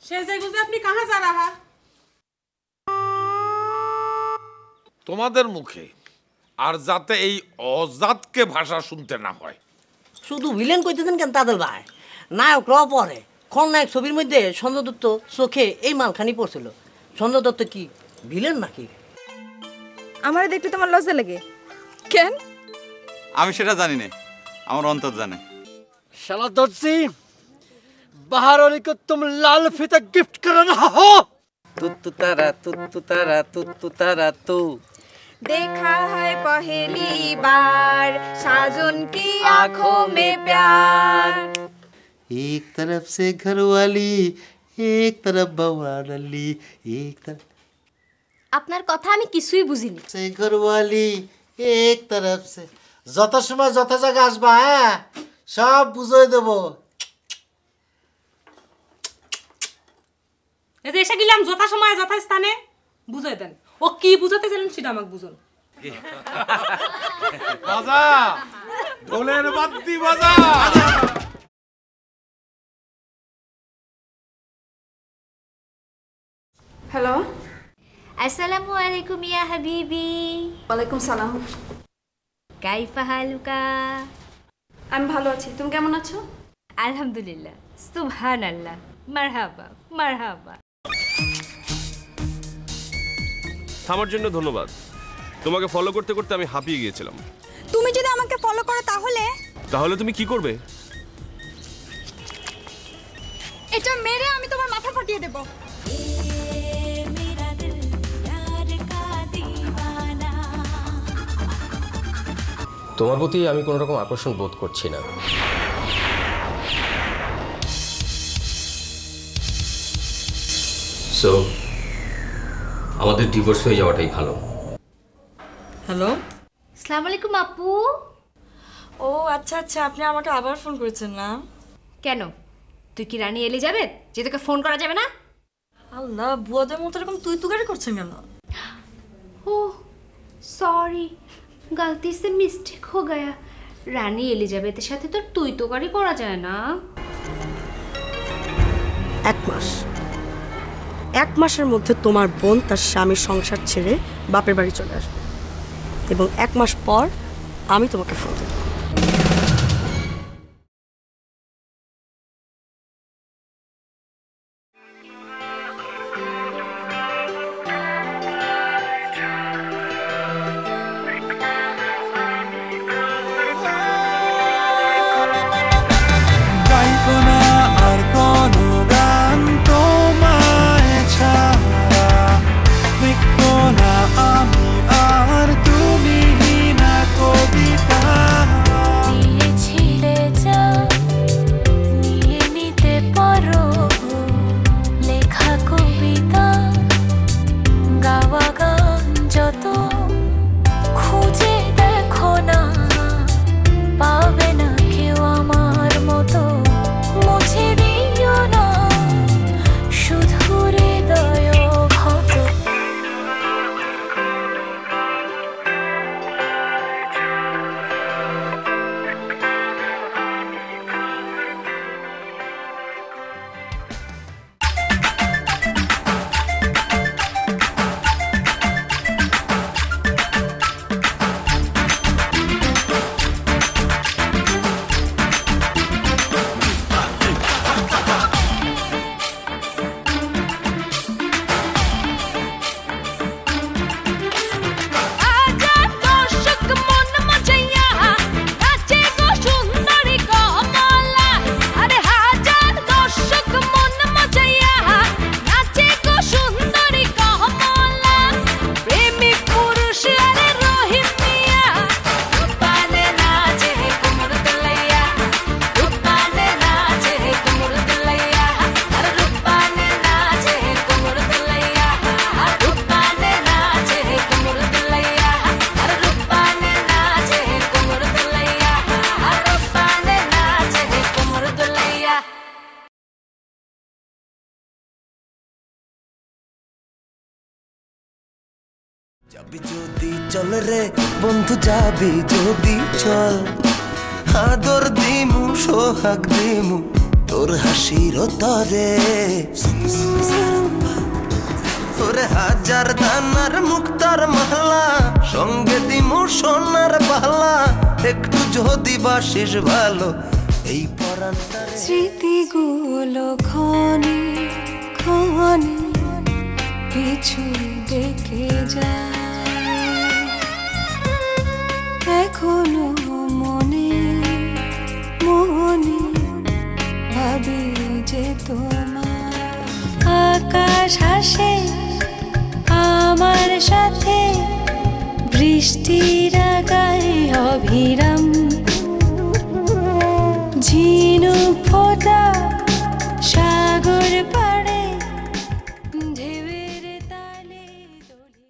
সেজে গুজে আপনি কাহা যা রাহা? তোমাদের মুখে আর যাতে এই অজাতকে ভাষা শুনতে না হয়। শুধু ভিলেন কইতেছেন কেন তাদের ভাই? নায়ক র পরে খলনায়ক ছবির মধ্যে সঞ্জয় দত্ত চোখে এই মালখানি পড়ছিল। সঞ্জয় দত্ত কি ভিলেন নাকি? আমারে দেখলে তোমার লজ্জা লাগে কেন? আমি সেটা জানি না, আমার অন্তর জানে। শালা দর্জি, बाहर वाले को तुम लाल फीता गिफ्ट कर रहा हो। তুত্তু তারা তু देखा है पहली बार साजन की आंखों में प्यार। एक तरफ से घरवाली, एक तरफ बवाली, एक तरफ আপনার কথা আমি কিছুই বুঝিনি। से घरवाली, एक तरफ से। যত সময় যত জায়গা আসবা, হ্যাঁ সব বুঝাই দেবো। এই যে এসে গেলাম যথা সময় যথা স্থানে বুঝাই দেন। ও কি বুঝাতে চাইলেন সেটা আমাকে বুঝুন। বাজা ঢোলের বাদ্যি বাজা। हेलो আসসালামু আলাইকুম ইয়া হাবিবি। वालेकुम सलाम। কাইফা হালুকা? আমি ভালো আছি, তুমি কেমন আছো? আলহামদুলিল্লাহ, সুবহানাল্লাহ, মারহাবা মারহাবা। থামার জন্য ধন্যবাদ। তোমাকে ফলো করতে করতে আমি হাঁপিয়ে গিয়েছিলাম। তুমি যদি আমাকে ফলো করো তাহলে তুমি কি করবে? এটা মেরে আমি তোমার মাথা ফাটিয়ে দেব। তোমার প্রতি আমি কোনো রকম আকর্ষণ বোধ করছি না। সো আমাদের ডিভোর্স হয়ে যাওয়াটাই ভালো। হ্যালো, আসসালামু আলাইকুম আপু। ও আচ্ছা আচ্ছা, আপনি আমাকে আবার ফোন করেছেন না? কেন, তুই কি রানী এলিজাবেথ যে তোকে ফোন করা যাবে না? আল্লাহ, বুয়াদের মতো এরকম তুই তুকারি করছেন কেন? ও সরি, গলতি সে মিস্টেক হো গয়া। রানী এলিজাবেথের সাথে তো তুই তোকারি করা যায় না। এক মাসের মধ্যে তোমার বোন তার স্বামীর সংসার ছেড়ে বাপের বাড়ি চলে আসবে এবং 1 মাস পর আমি তোমাকে ফোন দেব। যাবি যদি চল রে বন্ধু, যাবি যদি চল, আদর দিমু সোহাগ দিমু তোর হাসির তরে ওরে হাজার দানার মুক্তার মালা সঙ্গে দিমু সোনার বালা একটু যদি বাসিস ভালো এই পরান্তারে স্মৃতিগুলো ক্ষণে ক্ষণে পিছু ডেকে যায় এখনো মনে মনে ভাবি যে তোমার আকাশ হাসে আমার সাথে বৃষ্টির গায়ে অবিরাম ঝিনুক ফোটা সাগর পাড়ে ঢেউয়ের তালে দোলে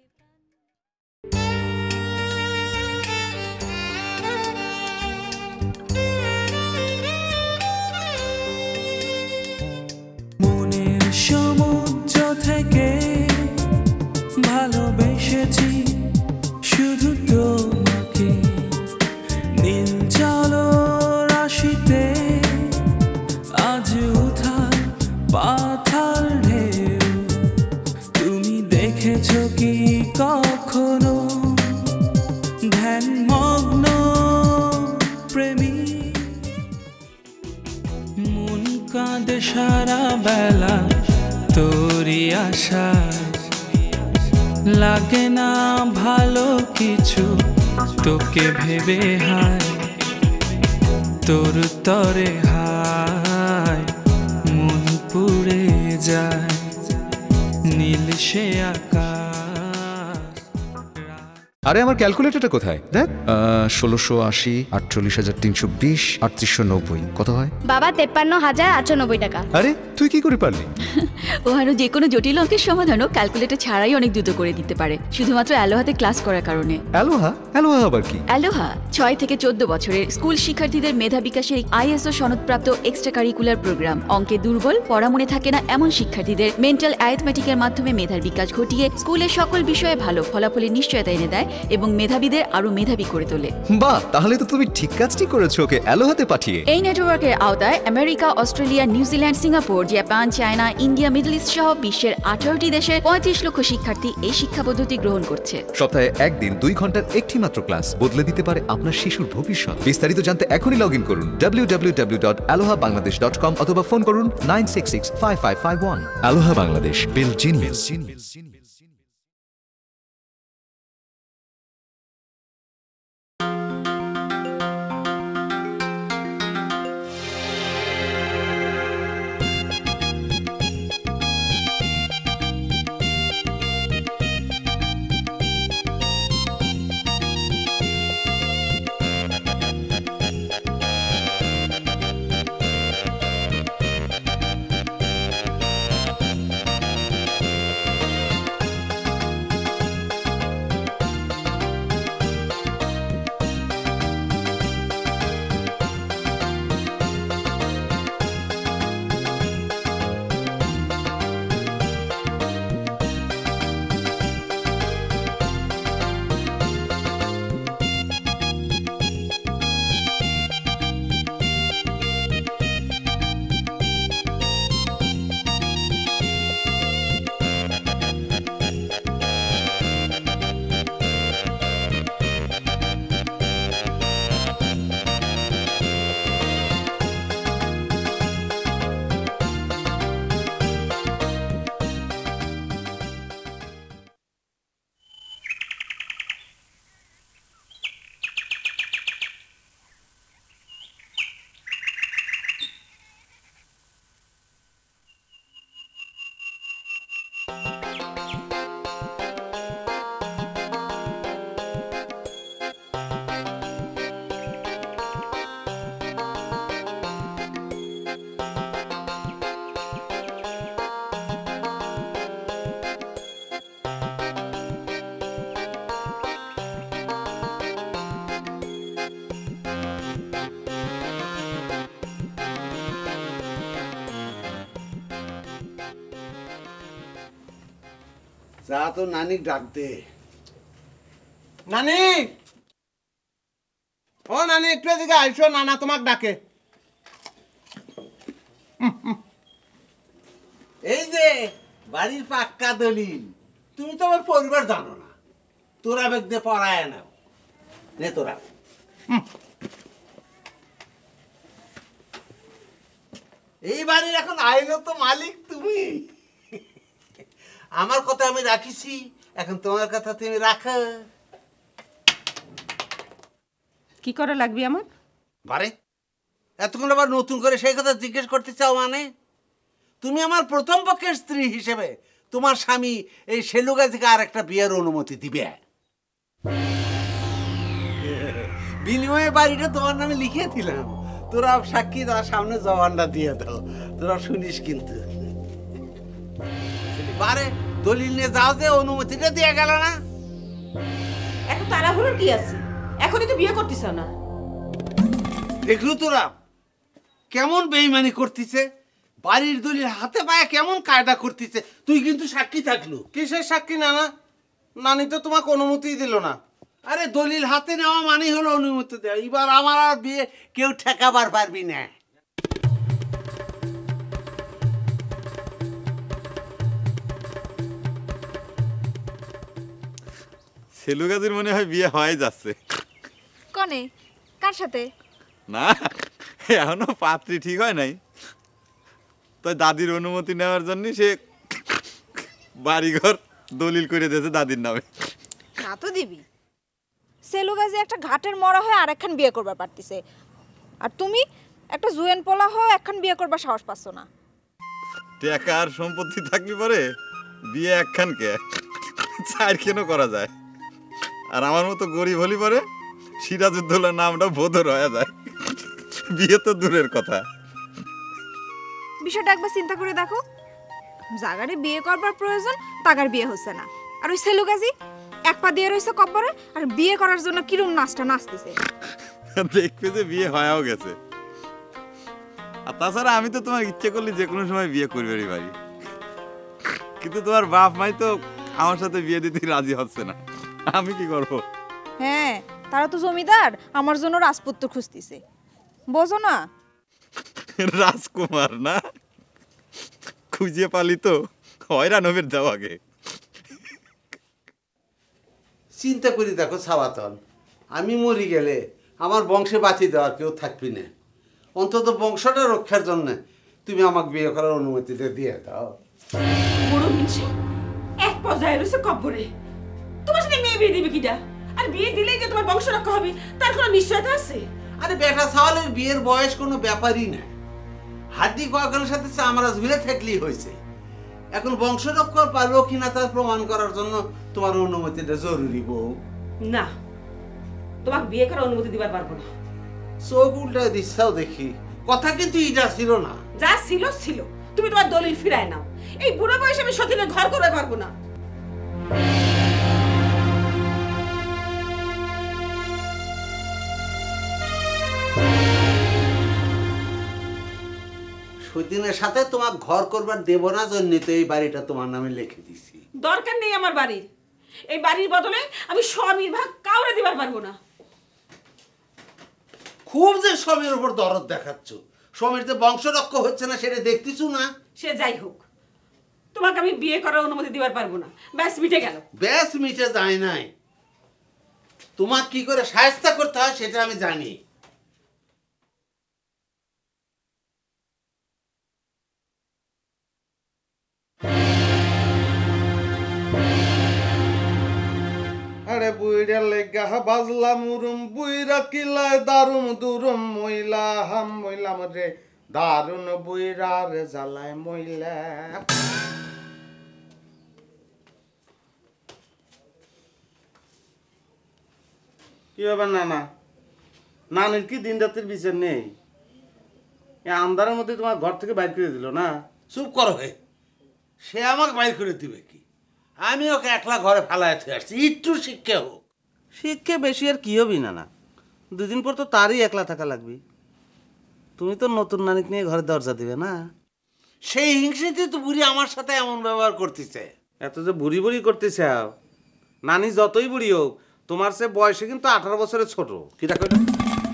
মনের সমুদ্র থেকে ভালোবেসেছি শুধু তোমাকে নীল জল রাশিতে আজ উথাল পাথাল ঢেউ তুমি দেখেছো কি কখনো ধ্যানমগ্ন প্রেমী মন কাঁদে সারা বেলা তোরই আশায় লাগে না ভালো কিছু তোকে ভেবে হায় তোর তরে হায় মন পুড়ে যায় নীল সে আকাশ আরে আমার ক্যালকুলেটরটা কোথায় দেখ 1680 48,320 3890 কত হয় বাবা 53,098 টাকা। আরে তুই কি করে পারলি? ও আরো যে কোনো জটিল অঙ্কের সমাধানও ক্যালকুলেটর ছাড়াই অনেক দ্রুত করে দিতে পারে শুধুমাত্র অ্যালোহাতে ক্লাস করার কারণে। অ্যালোহা আবার কি? অ্যালোহা 6 থেকে 14 বছরের স্কুল শিক্ষার্থীদের মেধা বিকাশের ISO সনদপ্রাপ্ত এক্সট্রা কারিকুলার প্রোগ্রাম। অঙ্কে দুর্বল, পড়া মনে থাকে না এমন শিক্ষার্থীদের মেন্টাল অ্যারিথমেটিকের মাধ্যমে মেধার বিকাশ ঘটিয়ে স্কুলের সকল বিষয়ে ভালো ফলাফলের নিশ্চয়তা এনে দেয় এবং মেধাবীদের আরো মেধাবী করে তোলে। বাহ, তাহলে তো তুমি ঠিক কাজটি করেছো ওকে অ্যালোহাতে পাঠিয়ে। এই নেটওয়ার্কের আওতায় America, Australia, New Zealand, Singapore, Japan, China, India, middle east সহ বিশ্বের 18টি দেশের 35 লক্ষ শিক্ষার্থী এই শিক্ষা পদ্ধতি গ্রহণ করছে। সপ্তাহে একদিন 2 ঘন্টার একটি মাত্র ক্লাস বদলে দিতে পারে আপনার শিশুর ভবিষ্যৎ। বিস্তারিত জানতে এখনই লগ ইন করুন www.alohabangladesh.com অথবা ফোন করুন 9665551। আলোহা বাংলাদেশ, বিল জিনিয়াস। যা তো নানি ডাক দে। নানি, ও নানি একটু এদিকে আইসো, নানা তোমাকে ডাকে। এই যে বাড়ির পাক্কা দলিল, তুমি তো আমার পরিবার জানো না, তোরা বেগ দিয়ে পড়ায় নাও নে তোরা। এই বাড়ির এখন আইলো তো মালিক তুমি। আমার কথা আমি রাখিছি, এখন তোমার কথা তুমি রাখো। কি করা লাগবে আমার? বারে এতক্ষণ আবার নতুন করে সেই কথা জিজ্ঞেস করতে চাও? মানে তুমি আমার প্রথম পক্ষের স্ত্রী হিসেবে তোমার স্বামী এই সেলুগাজিকে আর একটা বিয়ের অনুমতি দিবে। বিনিময়ে বাড়িটা তোমার নামে লিখে দিলাম, তোরা সাক্ষী তার সামনে জবানটা দিয়ে দাও, তোরা শুনিস কিন্তু। বারে দলিল নিয়ে যাও, যে অনুমতিটা দিয়ে গেল না। এখন তাড়াহুড়োর কি আছে? এখনই তো বিয়ে করতেছ না। দেখলু তোরা কেমন বেইমানি করতেছে, বাড়ির দলিল হাতে পায়ে কেমন কায়দা করতেছে। তুই কিন্তু সাক্ষী থাকলু। কিসের সাক্ষী নানা? নানি তো তোমাকে অনুমতি দিল না। আরে দলিল হাতে নেওয়া মানে হলো অনুমতি দেওয়া। এবার আমার আর বিয়ে কেউ ঠেকাবার পারবি না। সেলুগাজির মনে হয় বিয়ে হয়ে যাচ্ছে। কনে কার সাথে? না, এখনো পাত্রী ঠিক হয় নাই, তাই দাদির অনুমতি নেওয়ার জন্য সে বাড়িঘর দলিল করে দিয়েছে দাদির নামে। না তো দিবি, সেলুগাজি একটা ঘাটের মরা হয়ে আরেকখান বিয়ে করবার পারতিছে, আর তুমি একটা জুয়েন পোলা হয়ে একখান বিয়ে করবার সাহস পাচ্ছ না। টাকা আর সম্পত্তি থাকলে পরে বিয়ে একখানকে চার কেন করা যায়। আর আমার মতো গরিব হলি পরে সিরাজউদ্দৌলার নামটা বোধর হয়ে যায়, বিয়ে তো দূরের কথা। বিষয়টা একবার চিন্তা করে দেখো, জাগারে বিয়ে করবার প্রয়োজন তাগার বিয়ে হচ্ছে না, আর ওই সেলুগাজি এক পা দিয়ে রয়েছে কব্বরে আর বিয়ে করার জন্য কিরম নাচটা নাচতেছে। দেখবে যে বিয়ে হয়েও গেছে। আর তাছাড়া আমি তো তোমার ইচ্ছে করলে যে কোনো সময় বিয়ে করবে পারি, কিন্তু তোমার বাপ মাই তো আমার সাথে বিয়ে দিতে রাজি হচ্ছে না, আমি কি করব? হ্যাঁ, তারা তো জমিদার, আমার জন্য রাজপুত্র খুঁজতেছে, বোঝো না? রাজকুমার না, খুঁজে পালি তো হয়রানবের যাও আগে। চিন্তা করি দেখো সাবাতন, আমি মরি গেলে আমার বংশে বাঁচি দেওয়ার কেউ থাকবি না। অন্তত বংশটা রক্ষার জন্য তুমি আমাকে বিয়ে করার অনুমতিটা দিয়ে দাও। বড় মিনসে এক পর্যায়ে রয়েছে কব্বরে, তোমার সাথে মেয়ে বিয়ে দিবে কিটা? আর বিয়ে দিলেই যে তোমার বংশ রক্ষা হবে তার কোনো নিশ্চয়তা আছে? আরে বেটা সাওয়ালের বিয়ের বয়স কোনো ব্যাপারই না, হাড্ডি কয়েকজনের সাথে চামড়া ঝুলে থাকলেই হয়েছে। এখন বংশ রক্ষা পারলো কিনা তার প্রমাণ করার জন্য তোমার অনুমতিটা জরুরি বউ। না, তোমাকে বিয়ে করার অনুমতি দিবার পারবো না। চোখ উল্টায় দিচ্ছাও দেখি, কথা কিন্তু ইটা ছিল না। যা ছিল ছিল, তুমি তোমার দলিল ফিরায় নাও। এই বুড়ো বয়সে আমি সতীনের ঘর করতে পারবো না। সতীনের সাথে তোমার ঘর করবার দেব না জন্য তো এই বাড়িটা তোমার নামে লিখে দিছি। দরকার নেই আমার বাড়ির, এই বাড়ির বদলে আমি স্বামীর ভাগ কাউরে দিবার পারবো না। খুব যে স্বামীর উপর দরদ দেখাচ্ছ, স্বামীর যে বংশ রক্ষা হচ্ছে না সেটা দেখতেছো না? সে যাই হোক, তোমাকে আমি বিয়ে করার অনুমতি দিবার পারবো না। ব্যাস মিটে গেল। ব্যাস মিটে যায় নাই, তোমার কি করে সাহায্য করতে হয় সেটা আমি জানি। আরে বুইড়া লেগা বাজলা মুরুম, বুইরা কিলায় দারুম দুরুম, মইলা হাম মইলাম রে দারুন বুইরা রে জ্বালায় মইলা। কি ব্যাপার নানা? নানির কি দিন রাতের বিচার নেই? এই আন্ধারের মধ্যে তোমার ঘর থেকে বাইর করে দিল না? চুপ করো হে, সে আমাকে বাইর করে দিবে কি? আমি ওকে একলা ঘরে ফেলায় আসছি, একটু শিক্ষা হোক। শিক্ষা বেশি আর কি হবি না, দুদিন পর তো তারই একলা থাকা লাগবে। তুমি তো নতুন নানিক নিয়ে ঘরে দরজা দিবে না? সেই হিংসেতে তো বুড়ি আমার সাথে এমন ব্যবহার করতেছে। এত যে বুড়ি বুড়ি করতেছে, নানি যতই বুড়ি হোক তোমার সে বয়সে কিন্তু 18 বছরের ছোট। কি দেখো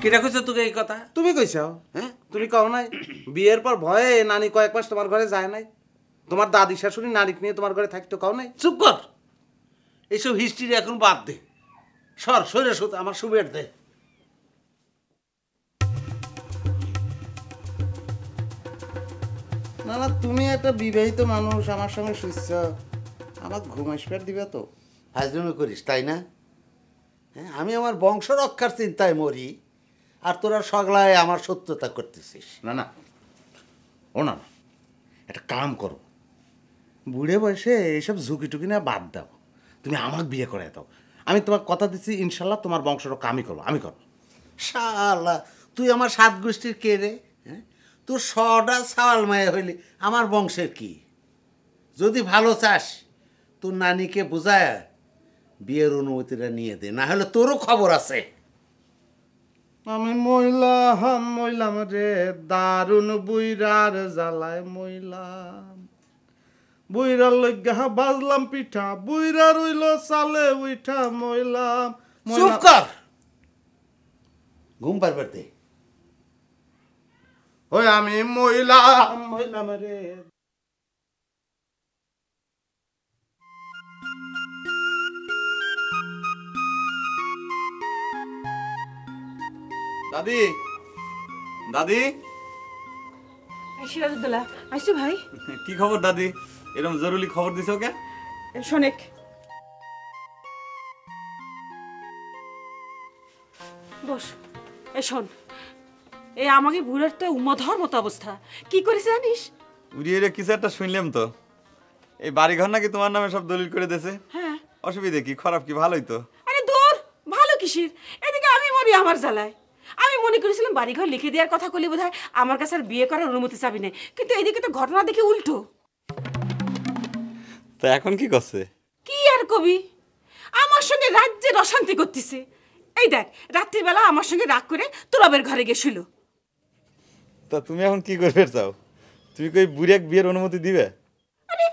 কেটা কইছো তোকে এই কথা? তুমি কইছো, হ্যাঁ? তুমি কও নাই বিয়ের পর ভয়ে নানি কয়েক মাস তোমার ঘরে যায় নাই? তোমার দাদি শাশুড়ি নারীকে নিয়ে তোমার ঘরে থাকতো, কও নাই? চুপ কর, এইসব হিস্ট্রি এখন বাদ দে। সর সরে সুত, আমার সুবের দে। না না, তুমি একটা বিবাহিত মানুষ, আমার সঙ্গে শুইছ, আমার ঘুম আসবে দিবে তো? ফাজলামি করিস তাই না? হ্যাঁ, আমি আমার বংশ রক্ষার চিন্তায় মরি, আর তোরা সগলায় আমার সত্যতা করতেছিস। না না, ও না, একটা কাম করো, বুড়ে বয়সে এইসব ঝুঁকি টুকি না বাদ দাও, তুমি আমাকে বিয়ে করে দাও। আমি তোমার কথা দিচ্ছি, ইনশাল্লাহ তোমার বংশরক্ষা আমি করবো, আমি করবো। শালা, তুই আমার সাত গোষ্ঠীর কে রে? হ্যাঁ, তোর সটা সাওয়াল মায়া হইলি আমার বংশের কি? যদি ভালো চাস তোর নানিকে বোঝায় বিয়ের অনুমতিটা নিয়ে দে, না হলে তোরও খবর আছে। আমি মইলাম রে দারুণ বুইরার জ্বালায় মইলাম, বুইরার লইগা বাজলাম পিঠা, বুইরা রইল চালে উঠা মইলাম। চুপ কর, ঘুম পারবার দে। ওই আমি মইলাম রে। দাদি, দাদি, সিরাজউদ্দৌলা আইসো ভাই। কি খবর দাদি? এরকম জরুরি খবর দিছো কে? শোনেক, বস। এ শোন, এই আমাকে বুড়ার তো উমধর মতো অবস্থা, কি করেছে জানিস? উড়িয়ে রে কিছু একটা শুনলাম তো, এই বাড়িঘর নাকি তোমার নামে সব দলিল করে দিয়েছে। হ্যাঁ। অসুবিধা কি? খারাপ কি? ভালোই তো। আরে দূর, ভালো কিসের? এদিকে আমি মরি আমার জ্বালায়। আমি মনে করেছিলাম বাড়িঘর লিখে দেওয়ার কথা বলি বোধহয় আমার কাছে আর বিয়ে করার অনুমতি চাবি না, কিন্তু এদিকে তো ঘটনা দেখি উল্টো। তো এখন কি করছে? কি আর কবি, আমার সঙ্গে রাজ্যের অশান্তি করতেছে। এই দেখ, রাত্রিবেলা আমার সঙ্গে রাগ করে তুরবের ঘরে গিয়ে শুলো। তা তুমি এখন কি করবে চাও? তুমি কই বুড়িয়াক বিয়ের অনুমতি দিবে? আরে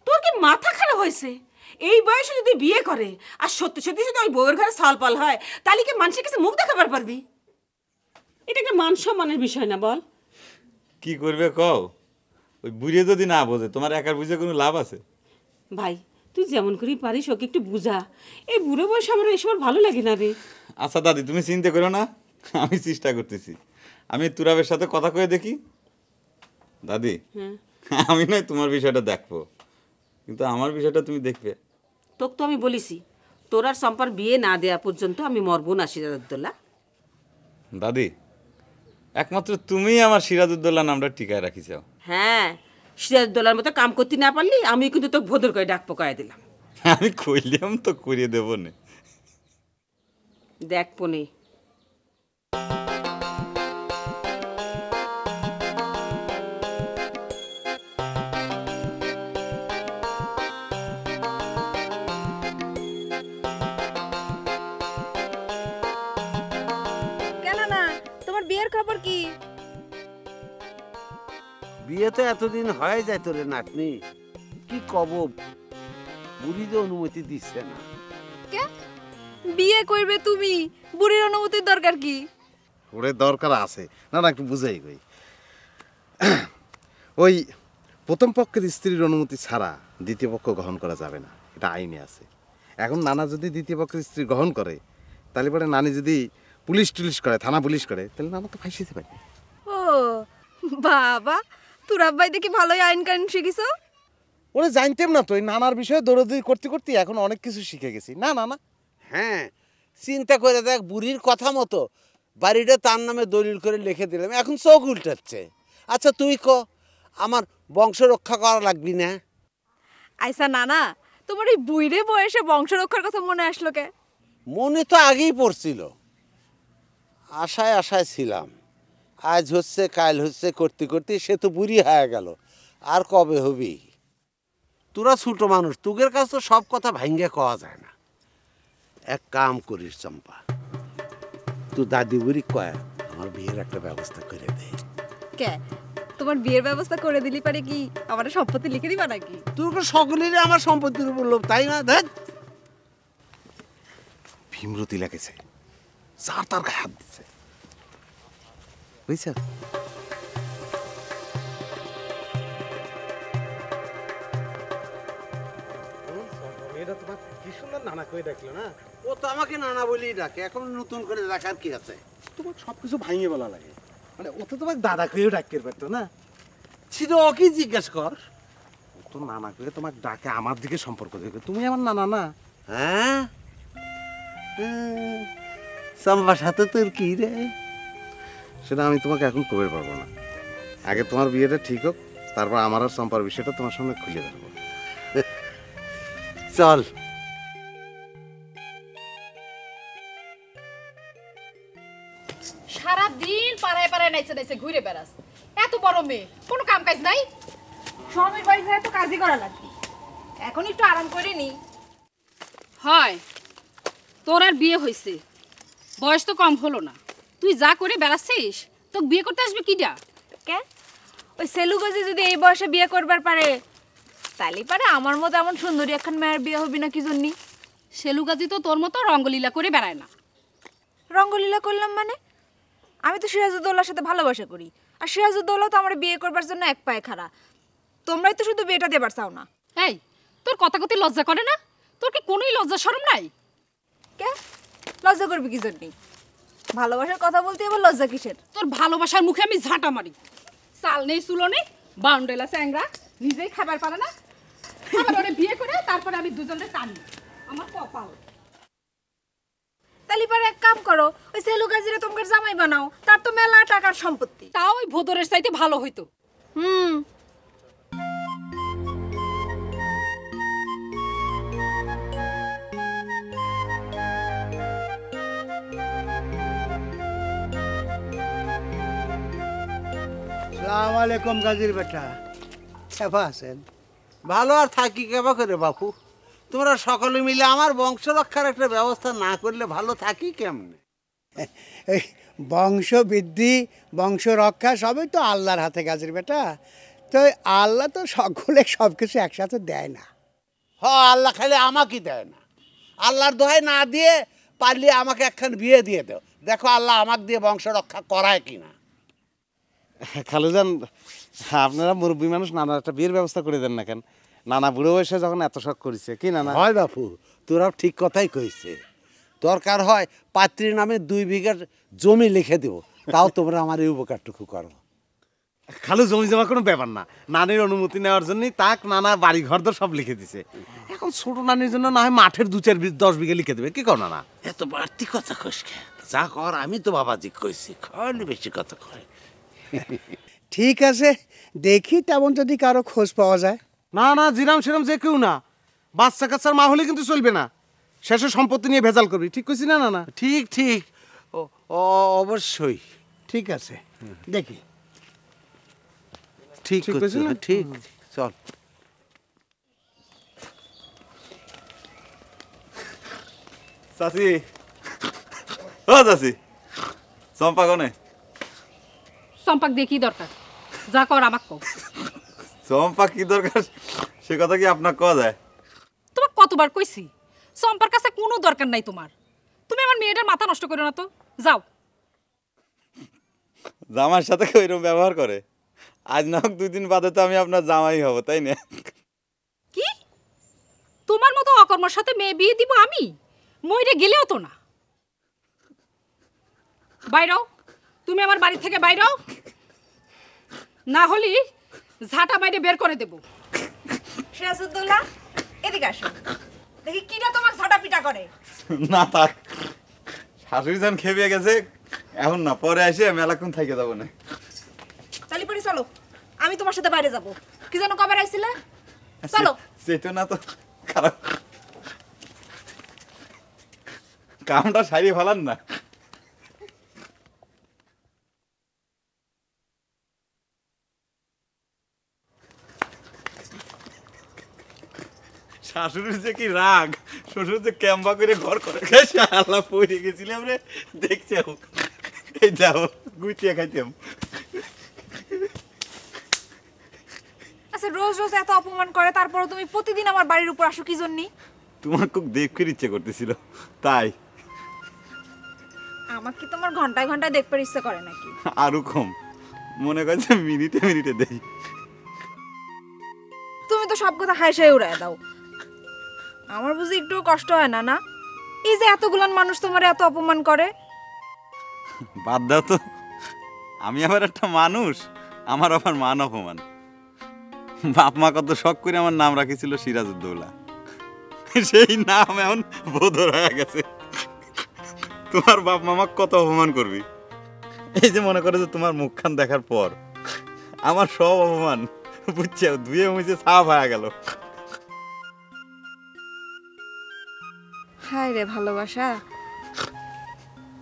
তোর কি মাথা খারাপ হয়েছে? এই বয়সে যদি বিয়ে করে আর সত্যি সত্যি যদি ওই বউয়ের ঘরে সালপাল হয়, তাহলে কি মানুষের কাছে মুখ দেখাবার পারবি? এটা একটা মান সম্মানের বিষয় না, বল? কি করবে কও? ওই বুড়িয়ে যদি না বোঝে, তোমার একার বুঝে কোনো লাভ আছে? ভাই, তুই যেমন করেই পারিস ওকে একটু বুঝা। এই বুড়ো বয়সে আমার এসব ভালো লাগে না রে। আচ্ছা দাদি, তুমি চিন্তা করো না, আমি চেষ্টা করতেছি। আমি তুরাবের সাথে কথা কয়ে দেখি। দাদি, আমি নয় তোমার বিষয়টা দেখবো, কিন্তু আমার বিষয়টা তুমি দেখবে। তোকে তো আমি বলিছি, তোর আর সম্পার বিয়ে না দেওয়া পর্যন্ত আমি মরবো না সিরাজউদ্দৌলা। দাদি, একমাত্র তুমি আমার সিরাজউদ্দৌলা নামটা টিকায় রাখিছ। হ্যাঁ, সিরাজউদ্দৌলার মতো কাম করতে না পারলি আমি কিন্তু তোকে ভোদর করে ডাক পকায় দিলাম। আমি কইলাম তো করিয়ে দেবো না। দেখ পনে, কেন না, তোমার বিয়ের খবর কি? বিয়ে তো এতদিন হয়ে যায় তোরে নাতনি, কি কব, বুড়ি তো অনুমতি দিচ্ছে না। কে বিয়ে করবে তুমি? বুড়ির অনুমতির দরকার কি? ওরে দরকার আছে না, না একটু বুঝাই কই। ওই প্রথম পক্ষের স্ত্রীর অনুমতি ছাড়া দ্বিতীয় পক্ষ গ্রহণ করা যাবে না, এটা আইনে আছে। এখন নানা যদি দ্বিতীয় পক্ষের স্ত্রী গ্রহণ করে, তাহলে পরে নানি যদি পুলিশ টুলিশ করে, থানা পুলিশ করে, তাহলে নানা তো ফাঁসিতে পারে। ও বাবা, তোর আব্বাই দেখি ভালোই আইন কানুন শিখিস। ওরে জানতাম না তো, এই নানার বিষয়ে দৌড়াদৌড়ি করতে করতে এখন অনেক কিছু শিখে গেছি। না না না, হ্যাঁ, চিন্তা করে দেখ, বুড়ির কথা মতো বাড়িটা তার নামে দলিল করে লিখে দিলাম, এখন চোখ উল্টাচ্ছে। আচ্ছা তুই ক, আমার বংশ রক্ষা করা লাগবি না? আইসা নানা, তোমার এই বুইরে বয়সে বংশ রক্ষার কথা মনে আসলো কে? মনে তো আগেই পড়ছিল, আশায় আশায় ছিলাম, আজ হচ্ছে কাল হচ্ছে করতে করতে সে তো বুড়ি হয়ে গেল, আর কবে হবি? তোরা ছোট মানুষ, তোদের কাছে তো সব কথা ভাঙ্গে কওয়া যায় না। এক কাম করিস চম্পা, তুই দাদি বুড়ি কয় আমার বিয়ের একটা ব্যবস্থা করে দে। কে তোমার বিয়ের ব্যবস্থা করে দিলি পারে কি আমার সম্পত্তি লিখে দিবা নাকি? তোর সকলেরই আমার সম্পত্তির উপর লোভ, তাই না? দেখ ভীমরতি লেগেছে, যার তার গায়ে হাত দিচ্ছে। বুঝছো? এটা তোমার কি সুন্দর নানা করে ডাকলো না? ও তো আমাকে নানা বলেই ডাকে, এখন নতুন করে ডাকার কি আছে? তোমার সবকিছু ভাঙিয়ে বলা লাগে, মানে ও তো তোমাকে দাদা করেও ডাকতে পারতো না? ছিল ওকে জিজ্ঞেস কর। ও তো নানা করে তোমাকে ডাকে আমার দিকে সম্পর্ক দেখে, তুমি আমার নানা না। হ্যাঁ, চম্পার সাথে তোর কি রে? সেটা আমি তোমাকে এখন কবে পারবো না। আগে তোমার বিয়েটা ঠিক হোক, তারপর আমার আর চম্পার বিষয়টা তোমার সামনে খুলে ধরবো। চল। সারাদিন পাড়ায় পাড়ায় নাইছে নাইছে ঘুরে বেড়াস, এত বড় মেয়ে, কোনো কাম কাজ নাই? স্বামীর বাড়ি যায় তো কাজই করা লাগবে, এখন একটু আরাম করে নি। হয় তোর আর বিয়ে হয়েছে, বয়স তো কম হলো না, তুই যা করে বেড়াচ্ছিস তোকে বিয়ে করতে আসবে কিডা? কে ওই সেলুগজে যদি এই বয়সে বিয়ে করবার পারে, তাইলে পারে আমার মতো এমন সুন্দরী একখান মেয়ের বিয়ে হবে না কি জন্যি? সেলুগাজি তো তোর মতো রঙ্গলীলা করে বেড়ায় না। রঙ্গলীলা করলাম মানে? আমি তো সিরাজউদ্দৌলার সাথে ভালোবাসা করি, আর সিরাজউদ্দৌলা তো আমার বিয়ে করবার জন্য এক পায়ে খাড়া। তোমরাই তো শুধু বিয়েটা দেবার চাও না। এই তোর কথা কথি লজ্জা করে না? তোর কি কোনোই লজ্জা শরম নাই? কে লজ্জা করবি কি জন্যি? ভালোবাসার কথা বলতে এবার লজ্জা কিসের? তোর ভালোবাসার মুখে আমি ঝাঁটা মারি। চাল নেই চুলো নেই, বাউন্ডেলা চ্যাংরা, নিজেই খাবার পারে না, আবার ওরে বিয়ে করে তারপরে আমি দুজনের টানি। আমার কপাল। তাহলে পরে এক কাম করো, ওই সেলুগাজিরে তোমার জামাই বানাও, তার তো মেলা টাকার সম্পত্তি। তাও ওই ভোদরের চাইতে ভালো হইতো। সালাম আলাইকুম গাজীর বেটা, কেমন আছেন? ভালো আর থাকি কেবা করে বাপু, তোমরা সকলে মিলে আমার বংশ রক্ষার একটা ব্যবস্থা না করলে ভালো থাকি কেমনে? এই বংশ বৃদ্ধি, বংশ রক্ষা সবই তো আল্লাহর হাতে গাজীর বেটা। তো আল্লাহ তো সকলে সব কিছু একসাথে দেয় না। হ, আল্লাহ খালি আমাকে দেয় না, আল্লাহর দোহাই না দিয়ে পারলে আমাকে একখান বিয়ে দিয়ে দাও, দেখো আল্লাহ আমাকে দিয়ে বংশ রক্ষা করায় কিনা। খালুজান, আপনারা মুরব্বী মানুষ, নানা একটা বিয়ের ব্যবস্থা করে দেন না কেন? নানা বুড়ো বয়সে যখন এত শখ করেছে, কি নানা? হয় বাপু, তোরা ঠিক কথাই কইছে। দরকার হয় পাত্রীর নামে 2 বিঘা জমি লিখে দেব, তাও তোমরা আমার এই উপকারটুকু করো। খালু, জমি জমা কোনো ব্যাপার না, নানির অনুমতি নেওয়ার জন্যই তাক নানা বাড়ি ঘর দর সব লিখে দিছে। এখন ছোট নানির জন্য না হয় মাঠের 2-4-10 বিঘা লিখে দেবে, কি কর না? এত বাড়তি কথা কইস কেন? যা কর আমি তো বাবাজি কইছি, খালি বেশি কথা কয়। ঠিক আছে, দেখি তেমন যদি কারো খোঁজ পাওয়া যায়। না না, জিরাম সেরাম যে কেউ না, বাচ্চা কাচ্চার মা হলে কিন্তু চলবে না, শেষে সম্পত্তি নিয়ে ভেজাল করবি, ঠিক কইছি না? না না, ঠিক ঠিক, অবশ্যই ঠিক আছে, দেখি। ঠিক কইছি না? ঠিক, চল। চাচি, ও চাচি, চম্পা কোনে? চম্পাক দিয়ে কি দরকার? যা কর আমাক কও। চম্পা কি দরকার সে কথা কি আপনার কওয়া যায়? তোমার কতবার কইছি চম্পার কাছে কোনো দরকার নাই তোমার। তুমি আমার মেয়েটার মাথা নষ্ট করো না তো, যাও। জামার সাথে কেউ এরকম ব্যবহার করে? আজ না হোক 2 দিন বাদে তো আমি আপনার জামাই হব, তাই না? কি তোমার মতো অকর্মার সাথে মেয়ে বিয়ে দিব আমি? মইরে গেলেও তো না। বাইরাও, তুমি আমার বাড়ি থেকে বাইরাও, না হলে ঝাঁটা মাইরে বের করে দেব। সিরাজউদ্দৌলা, এদিকে আসো, দেখি কিটা তোমার ঝাঁটা পিটা করে। না থাক, শাশুড়ি যান খেয়ে গেছে, এখন না, পরে এসে মেলাক্ষণ থেকে যাবো না। তাহলে পরে চলো, আমি তোমার সাথে বাইরে যাব। কি যেন কবে আইছিলে? চলো। চেতনা তো খারাপ, কামটা সারিয়ে ফেলান না। শাশুড়ির যে কি রাগ, শ্বশুর যে ক্যাম্বা করে ঘর করে আল্লাহ পড়ে গেছিলাম রে, দেখছি এই যাও গুটিয়ে খাইতাম। আচ্ছা, রোজ রোজ এত অপমান করে, তারপর তুমি প্রতিদিন আমার বাড়ির উপর আসো কি জন্য? তোমার খুব দেখতে ইচ্ছে করতেছিল তাই। আমার কি তোমার ঘন্টায় ঘন্টায় দেখবার ইচ্ছে করে নাকি? আরো কম, মনে করছে মিনিটে মিনিটে দেই। তুমি তো সব কথা হাসিয়ে উড়ায় দাও। আমার বুঝি একটুও কষ্ট হয় না? না, এই যে এতগুলান মানুষ তোমার এত অপমান করে। বাদ দাও তো, আমি আবার একটা মানুষ, আমার আবার মান অপমান। বাপ মা কত শখ করে আমার নাম রাখিছিল সিরাজউদ্দৌলা, সেই নাম এখন বদর হয়ে গেছে। তোমার বাপ মামা কত অপমান করবি। এই যে মনে করে যে তোমার মুখখান দেখার পর আমার সব অপমান বুঝছে ধুয়ে মুছে সাফ হয়ে গেল। হায় রে ভালোবাসা,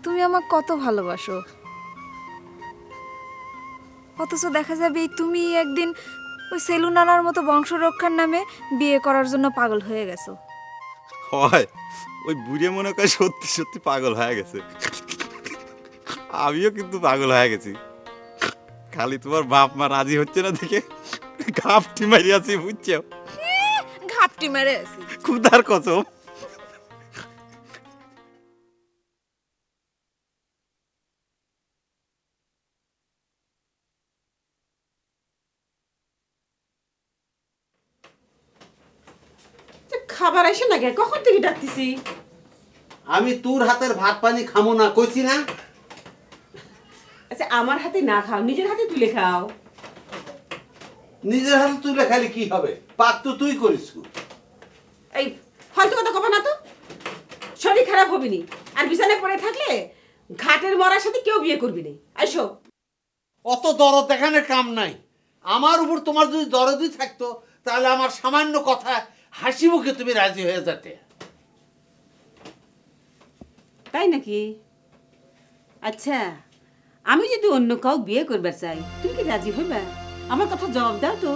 তুমি আমাকে কত ভালোবাসো, অথচ দেখা যাবে তুমি একদিন ওই সেলু নানার মতো বংশ রক্ষার নামে বিয়ে করার জন্য পাগল হয়ে গেছো। হয় ওই বুড়ে মনে করে সত্যি সত্যি পাগল হয়ে গেছে। আমিও কিন্তু পাগল হয়ে গেছি, খালি তোমার বাপ মা রাজি হচ্ছে না দেখে ঘাপটি মারিয়াছি, বুঝছো? ঘাপটি মেরে আছি খুদার কসম। খাবার আসে না গে, কখন থেকে ডাকতেছি। আমি তোর হাতের ভাত পানি খামো না কইছি না? আচ্ছা আমার হাতে না খাও, নিজের হাতে তুলে খাও। নিজের হাতে তুলে খালি কি হবে? পাক তো তুই করিস। এই ফালতু কথা কবে না তো, শরীর খারাপ হবি নি। আর বিছানায় পড়ে থাকলে ঘাটের মরার সাথে কেউ বিয়ে করবি না। আইসো। অত দরদ দেখানোর কাম নাই। আমার উপর তোমার যদি দরদই থাকতো তাহলে আমার সামান্য কথা হাসি মুখে তুমি রাজি হয়ে যেতে। তাই নাকি? আচ্ছা আমি যদি অন্য কাউ বিয়ে করবার চাই, তুমি কি রাজি হইবা? আমার কথা জবাব দাও তো।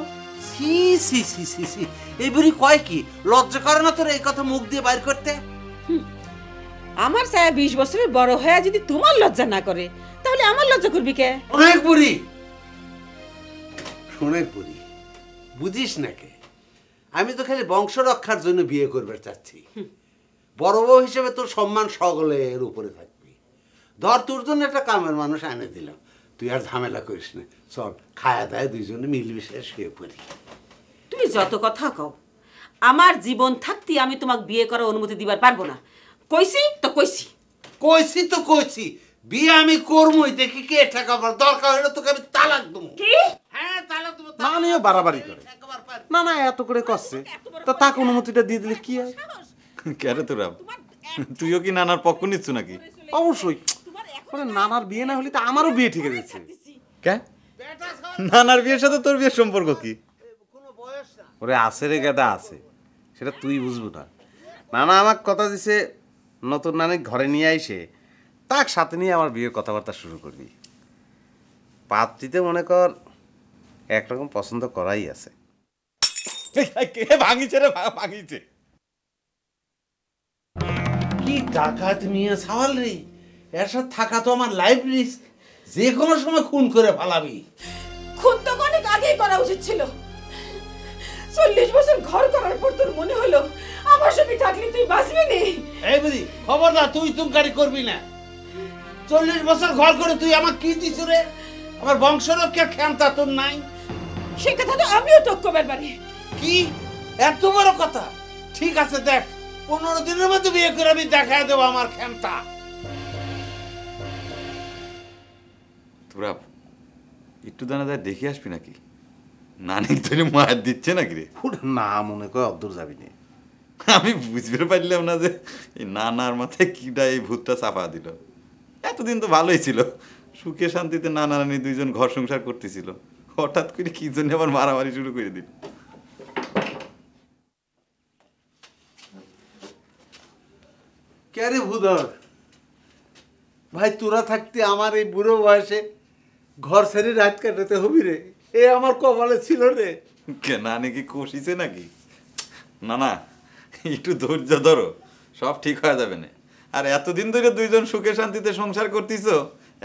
সি সি সি সি সি, এই বুড়ি কয় কি? লজ্জা করে না তোর এই কথা মুখ দিয়ে বাইর করতে? আমার ছায়া 20 বছরের বড় হয়ে যদি তোমার লজ্জা না করে, তাহলে আমার লজ্জা করবি কে? অনেক বুড়ি, শোনের বুড়ি, বুঝিস না কে? আমি তো খালি বংশ রক্ষার জন্য বিয়ে করবার চাচ্ছি। বড় বউ হিসেবে তোর সম্মান সকলের উপরে থাকবি। ধর তোর জন্য একটা কামের মানুষ এনে দিলাম, তুই আর ঝামেলা করিস না। চল খায়া দায় দুইজনে মিলমিশে শুয়ে পড়ি। তুমি যত কথা কও, আমার জীবন থাকতে আমি তোমাকে বিয়ে করার অনুমতি দিবার পারবো না। কইছি তো কইছি। কইছি তো কইছি, বিয়ে আমি করবই। দেখি কে ঠেকাবার, দরকার হলে তোকে আমি তালাক দেবো। কি? হ্যাঁ তালাক দেবো। না নিয়ে বাড়াবাড়ি করে, না না এত করে করছে, তা তাকে অনুমতিটা দিয়ে দিলে কি হয়? কেরে তোরা, তুইও কি নানার পক্ষ নিচ্ছ নাকি? অবশ্যই, নানার বিয়ে না হলে তো আমারও বিয়ে ঠিক আছে। কে? নানার বিয়ের সাথে তোর বিয়ের সম্পর্ক কি? ওরে আছে রে গেদা আছে, সেটা তুই বুঝবো না। নানা আমার কথা দিছে, নতুন নানি ঘরে নিয়ে আইসে তাক সাথে নিয়ে আমার বিয়ের কথাবার্তা শুরু করবি। পাত্রীতে মনে কর একরকম পছন্দ করাই আছে। ভাঙিছে রে, ভাঙিছে। কি ডাকাত মিয়া সাওয়াল রে, এর সাথে থাকা তো আমার লাইফ রিস্ক। যে কোনো সময় খুন করে ফালাবি। খুন তো অনেক আগেই করা উচিত ছিল। 40 বছর ঘর করার পর তোর মনে হলো আমার সঙ্গে থাকলে তুই বাঁচবি নি। এই বুড়ি খবরদার, তুই তুমকারি করবি না। 40 বছর ঘর করে তুই আমার কি দিছ রে? আমার বংশরক্ষার ক্ষমতা তোর নাই। সে কথা তো আমিও তোকে কবার পারি। কি এত বড় কথা? ঠিক আছে দেখ, 15 দিনের মধ্যে বিয়ে করে আমি দেখায় দেবো আমার ক্ষমতা। তোরা একটু দানা যায় দেখে আসবি নাকি? নানি তোরে মার দিচ্ছে নাকি রে? না মনে কর অদ্দূর যাবি না। আমি বুঝতে পারলাম না যে এই নানার মাথায় কিটা এই ভূতটা চাপা দিল। এতদিন তো ভালোই ছিল, সুখে শান্তিতে নানা নানি দুইজন ঘর সংসার করতেছিল, হঠাৎ করে কি জন্য আবার মারামারি শুরু করে দিল। কে রে ভূধর ভাই, তোরা থাকতে আমার এই বুড়ো বয়সে ঘর ছেড়ে রাত কাটাতে হবি রে? এ আমার কপালে ছিল রে। কে নানি কি কষিছে নাকি? না না, একটু ধৈর্য ধরো, সব ঠিক হয়ে যাবে না। আর এতদিন ধরে দুইজন সুখে শান্তিতে সংসার করতেছ,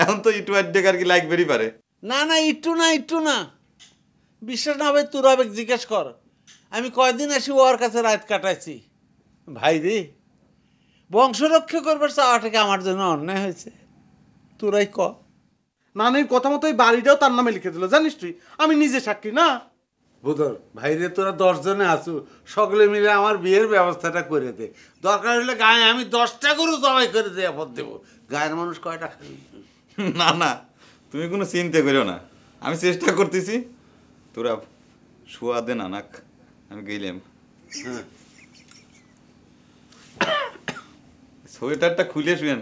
এখন তো একটু অ্যাড্ডেক আর কি লাগবেরই পারে। না না, একটু না, একটু না। বিশ্বাস না হবে তোর আবেগ জিজ্ঞেস কর। আমি কয়দিন আসি ওর কাছে রাত কাটাইছি। ভাই রে, বংশ রক্ষা করবার চাওয়াটাকে আমার জন্য অন্যায় হয়েছে। তোরাই ক। নানির কথা মতো ওই বাড়িটাও তার নামে লিখে দিল, জানিস তুই? আমি নিজে সাক্ষী না। বুধর ভাইরে, তোরা 10 জনে আছো, সকলে মিলে আমার বিয়ের ব্যবস্থাটা করে দে। দরকার হলে গায়ে আমি 10টা গরু জবাই করে দিয়ে আপদ দেবো। গায়ের মানুষ কয়টা খাবি? না না, তুমি কোনো চিন্তা করিও না, আমি চেষ্টা করতেছি। তোরা শোয়া দে না নাক, আমি গেলাম। সোয়েটারটা খুলে শুয়েন।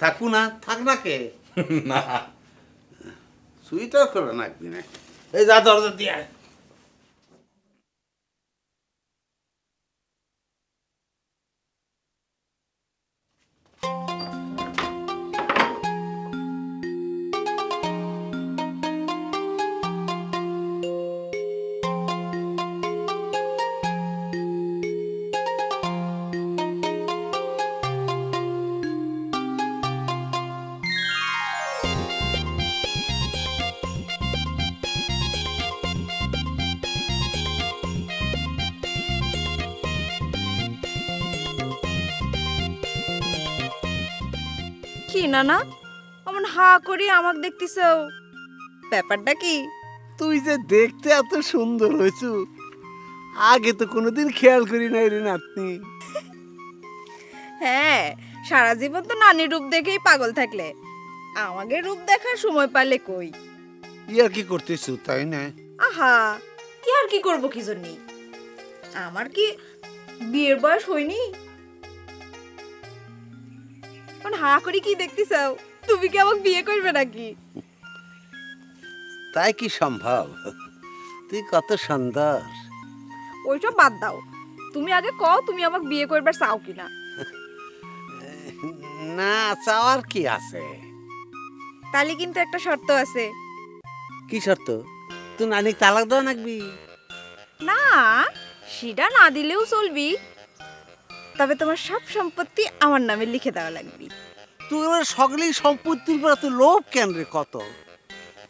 থাকু না, থাক না কে? না সুইটার করে না একদিন। এই যা দরজা দিয়ে আয়। কি নানা অমন হা করি আমাকে দেখতেছ, ব্যাপারটা কি? তুই যে দেখতে এত সুন্দর হয়েছু, আগে তো কোনোদিন খেয়াল করি নাই রে নাতনি। হ্যাঁ, সারা জীবন তো নানির রূপ দেখেই পাগল থাকলে, আমাকে রূপ দেখার সময় পালে কই? ইয়ার কি করতেছু তাই না? আহা, কি আর কি করব কি জন্য? আমার কি বিয়ের বয়স হয়নি? কোন হা করি কি দেখতেছাও? তুমি কি আমাকে বিয়ে করবে নাকি? তাই কি সম্ভব? তুই কত সুন্দর। ওইসব বাদ দাও, তুমি আগে কও তুমি আমাকে বিয়ে করবার চাও কিনা? না, চাওয়ার কি আছে? তাহলে কিন্তু একটা শর্ত আছে। কি শর্ত? তুই নানি তালাক দাও নাকবি? না, সেটা না দিলেও চলবি, তবে তোমার সব সম্পত্তি আমার নামে লিখে দেওয়া লাগবে। তোর সকলেই সম্পত্তির উপর তো লোভ কেন রে কত?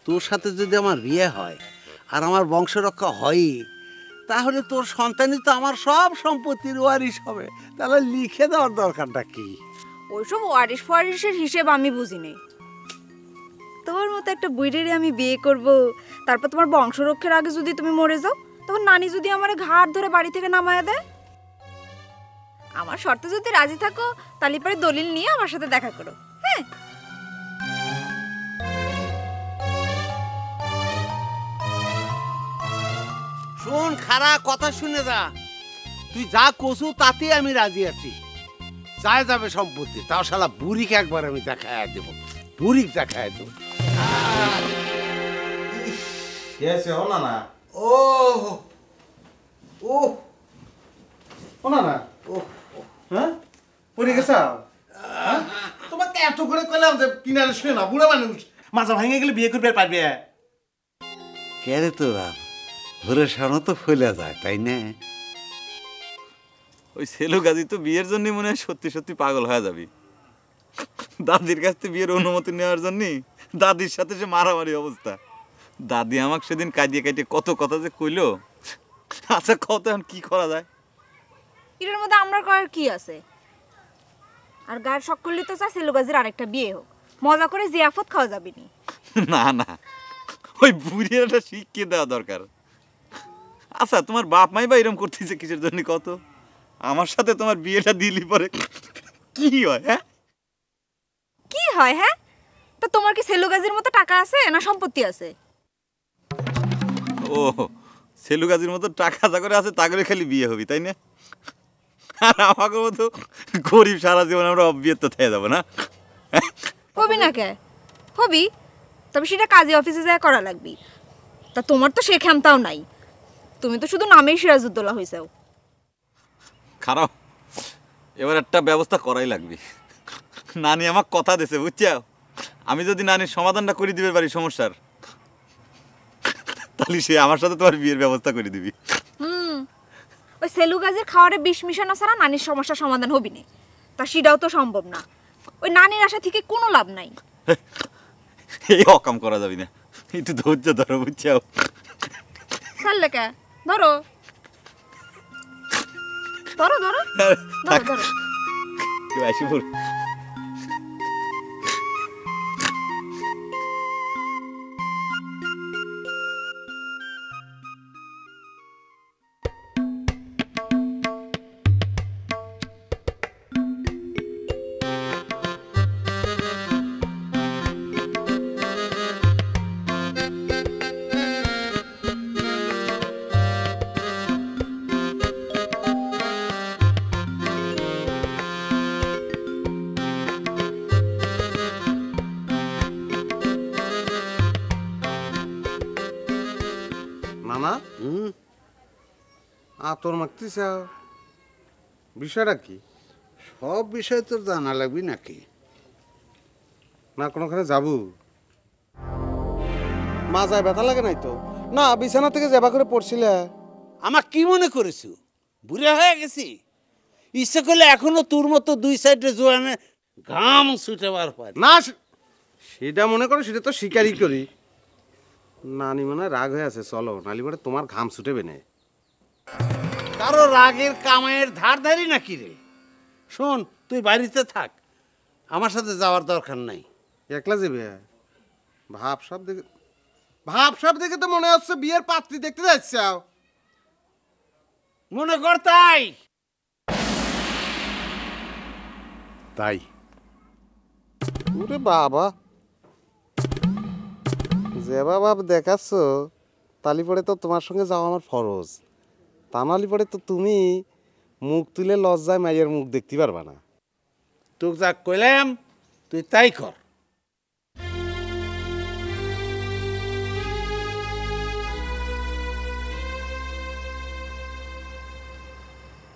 তোর সাথে যদি আমার বিয়ে হয় আর আমার বংশ রক্ষা হয়, তাহলে তোর সন্তানই তো আমার সব সম্পত্তির ওয়ারিশ হবে। তাহলে লিখে দেওয়ার দরকারটা কি? ওইসব ওয়ারিশ ফোয়ারিশের হিসেব আমি বুঝি নেই। তোমার মতো একটা বুইড়েরে আমি বিয়ে করব, তারপর তোমার বংশ রক্ষার আগে যদি তুমি মরে যাও, তখন নানি যদি আমার ঘাট ধরে বাড়ি থেকে নামায় দেয়। আমার শর্তে যদি রাজি থাকো, তাহলে পরে দলিল নিয়ে আমার সাথে দেখা করো। হ্যাঁ, শোন, খারা কথা শুনে যা। তুই যা কসু তাতে আমি রাজি আছি। চায় যাবে সম্পত্তি, তাও শালা বুড়িকে একবার আমি দেখায় দেব, বুড়িক দেখায় দেব। না না ও ও ও না না ও, হ্যাঁ পড়ে গেছ? তোমাকে এত করে কইলাম যে কিনারে শুয়ে না, বুড়া মানুষ মাথা ভেঙে গেলে বিয়ে করবে আর পারবে? কে রে তোরা? ঘুরে সানো তো ফলে যায়, তাই না? ওই সেলু গাজী তো বিয়ের জন্য মনে হয় সত্যি সত্যি পাগল হয়ে যাবি। দাদির কাছ থেকে বিয়ের অনুমতি নেওয়ার জন্য দাদির সাথে সে মারামারি অবস্থা। দাদি আমাকে সেদিন কাঁদিয়ে কাটিয়ে কত কথা যে কইলো। আচ্ছা কত এখন কি করা যায়? এটার মধ্যে আমরা করার কি আছে? আর গায়ের সকলেই তো চায় সেলুগাজির আরেকটা বিয়ে হোক, মজা করে জিয়াফত খাওয়া যাবে নি। না না, ওই বুড়ির একটা শিখিয়ে দেওয়া দরকার। আচ্ছা তোমার বাপ মাই বা এরকম করতেছে কিসের জন্য কত? আমার সাথে তোমার বিয়েটা দিলি পরে কি হয়? হ্যাঁ কি হয়? হ্যাঁ, তো তোমার কি সেলুগাজির মতো টাকা আছে না সম্পত্তি আছে? ও, সেলু গাজীর মতো টাকা যা করে আছে তা করে খালি বিয়ে হবি তাই না? আর আমাকে মতো গরিব সারা জীবন আমরা অবিয়েত থেকে যাবো না? হবি না কে? হবি, তবে সেটা কাজী অফিসে যায় করা লাগবে। তা তোমার তো সে ক্ষমতাও নাই, তুমি তো শুধু নামেই সিরাজউদ্দৌলা হইছাও। খারাপ, এবার একটা ব্যবস্থা করাই লাগবে। নানি আমাকে কথা দিয়েছে বুঝছো, আমি যদি নানির সমাধানটা করে দিবে পারি সমস্যার, তাহলে সে আমার সাথে তোমার বিয়ের ব্যবস্থা করে দিবি। ওই সেলুগাজির খাওয়ারে বিষ মিশানো ছাড়া নানির সমস্যার সমাধান হবি না, তা সেটাও তো সম্ভব না। ওই নানির আশা থেকে কোনো লাভ নাই। এই অকাম করা যাবে না, একটু ধৈর্য ধরো বুঝছো। ছাড়লে কে? ধরো ধরো ধরো ধরো ধরো। কেউ আসি বল। আতর মাখতে চাও, বিষয়টা কি? সব বিষয় তোর জানা লাগবে নাকি? না কোনোখানে যাবো? মাজায় ব্যথা লাগে নাই তো? না বিছানা থেকে যাবা করে পড়ছিলে। আমার কি মনে করেছো বুড়া হয়ে গেছি? ইচ্ছে করলে এখনো তোর মতো দুই সাইডে জোয়ানে ঘাম ছুটেবার পারি না। সেটা মনে করো, সেটা তো স্বীকারই করি। নানি মনে হয় রাগ হয়ে আছে, চলো নালি পরে তোমার ঘাম ছুটেবে না। কারো রাগের কামাইয়ের ধার ধারি নাকি রে? শোন, তুই বাড়িতে থাক, আমার সাথে যাওয়ার দরকার নাই। একলা যাবে? ভাব সব দেখে তো মনে হচ্ছে বিয়ের পাত্রী দেখতে যাচ্ছ। মনে কর তাই। তাই? ওরে বাবা, যে বাবা দেখাচ্ছ তালি পরে তো তোমার সঙ্গে যাওয়া আমার ফরজ। তা নালি পরে তো তুমি মুখ তুলে লজ্জায় মাইয়ের মুখ দেখতে পারবা না। তোকে যা কইলাম তুই তাই কর।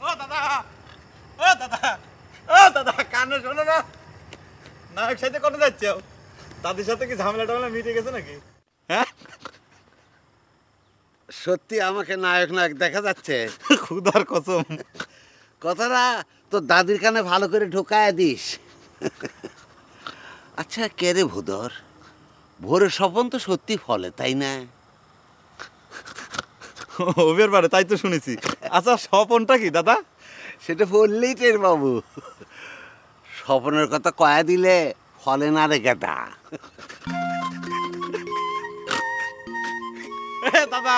ও দাদা, ও দাদা, ও দাদা, কানে শোনো না। নায়ক সাথে কোথায় যাচ্ছ? তাদের সাথে কি ঝামেলা টামেলা মিটে গেছে নাকি? হ্যাঁ, সত্যি আমাকে নায়ক নায়ক দেখা যাচ্ছে? খুদার কসম। কথাটা তোর দাদির কানে ভালো করে ঢোকায় দিস। আচ্ছা কে রে ভুদর, ভোরের স্বপন তো সত্যি ফলে, তাই না? ওবের পারে, তাই তো শুনেছি। আচ্ছা স্বপনটা কি দাদা? সেটা বললেই টের বাবু। স্বপনের কথা কয়া দিলে ফলে না রে গেদা। দাদা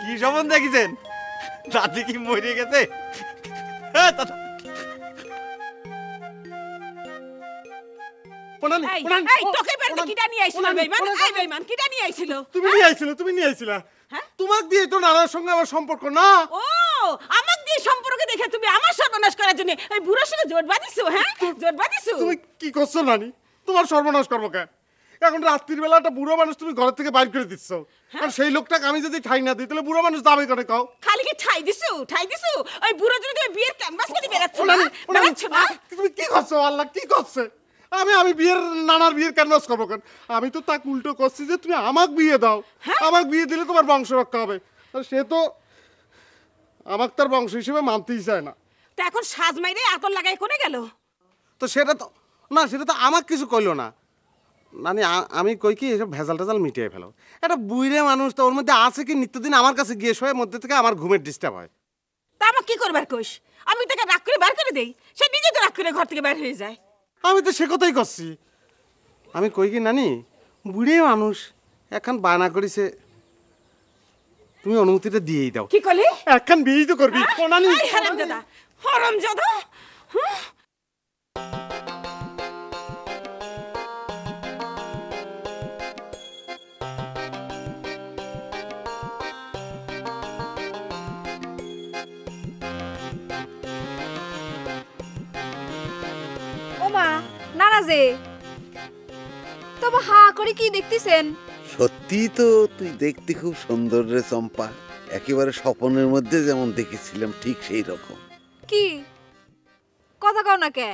কি স্বপন দেখেছেন? দাদি কি মরে গেছে? দাদা তুমি নিয়ে আইছিলা? তোমাক দিয়ে তো নানার সঙ্গে আমার সম্পর্ক না। ও আমাক দিয়ে সম্পর্ক দেখে তুমি আমার সর্বনাশ করার জন্য ওই বুড়োর সঙ্গে জোট বাঁধিছো? হ্যাঁ, জোট বাঁধিছো? তুমি কি করছো নানি? তোমার সর্বনাশ করবো কেন? এখন রাত্রির বেলা একটা বুড়ো মানুষ তুমি ঘর থেকে বাইর করে দিচ্ছ, আর সেই লোকটাকে আমি যদি ঠাই না দিই তাহলে বুড়ো মানুষ দাবি করে কাও। খালি কি ঠাই দিছো? ওই বুড়ো যদি তুমি বিয়ের ক্যানভাস করে বেরাচ্ছ না? তুমি কি করছো? আল্লাহ কি করছে? আমি বিয়ের নানার বিয়ের ক্যানভাস করবো কেন? আমি তো তাকে উল্টো করছি যে তুমি আমাক বিয়ে দাও, আমাক বিয়ে দিলে তোমার বংশ রক্ষা হবে। সে তো আমাক তার বংশ হিসেবে মানতেই চায় না। তা এখন সাজ মাইরে আতর লাগাই কোনে গেল? তো সেটা তো না, সেটা তো আমাকে কিছু কইলো না। মানে আমি কই কি এসব ভেজাল টেজাল মিটিয়ে ফেলো। একটা বুইরে মানুষ তো, ওর মধ্যে আছে কি নিত্যদিন আমার কাছে গিয়ে শোয়ের মধ্যে থেকে আমার ঘুমের ডিস্টার্ব হয়। তা আমাকে কি করবার কইস? আমি তাকে রাগ করে বার করে দেই, সে নিজে তো রাগ করে ঘর থেকে বের হয়ে যায়। আমি তো সে কথাই করছি। আমি কই কি নানি, বুড়ে মানুষ এখন বায়না করিছে, তুমি অনুমতিটা দিয়েই দাও। কি করলি? এখন বিয়েই তো করবি। নানি হারামজাদা, হারামজাদা। ওমা নানা যে তবে হা করে কি দেখতেছেন? সত্যি তো তুই দেখতে খুব সুন্দর রে চম্পা, একেবারে স্বপনের মধ্যে যেমন দেখেছিলাম ঠিক সেই রকম। কি কথা কও না কে?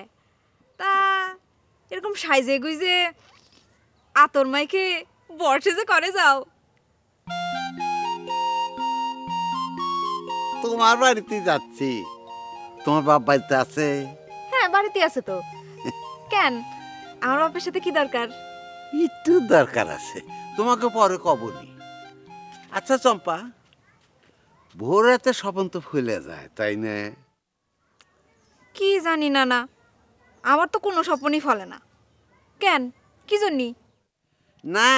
তা এরকম সাইজে গুইজে আতর মাইকে বর্ষে যে করে যাও? তোমার বাড়িতে যাচ্ছি। তোমার বাপ বাড়িতে আছে? হ্যাঁ বাড়িতে আছে তো। কেন, আমার বাপের সাথে কি দরকার? একটু দরকার আছে, তোমাকে পরে কবনি। আচ্ছা চম্পা, ভোর রাতে স্বপন তো ফুলে যায়, তাই না? কি জানি না, আমার তো কোনো স্বপ্নই ফলে না। কেন, কি জন্যি? না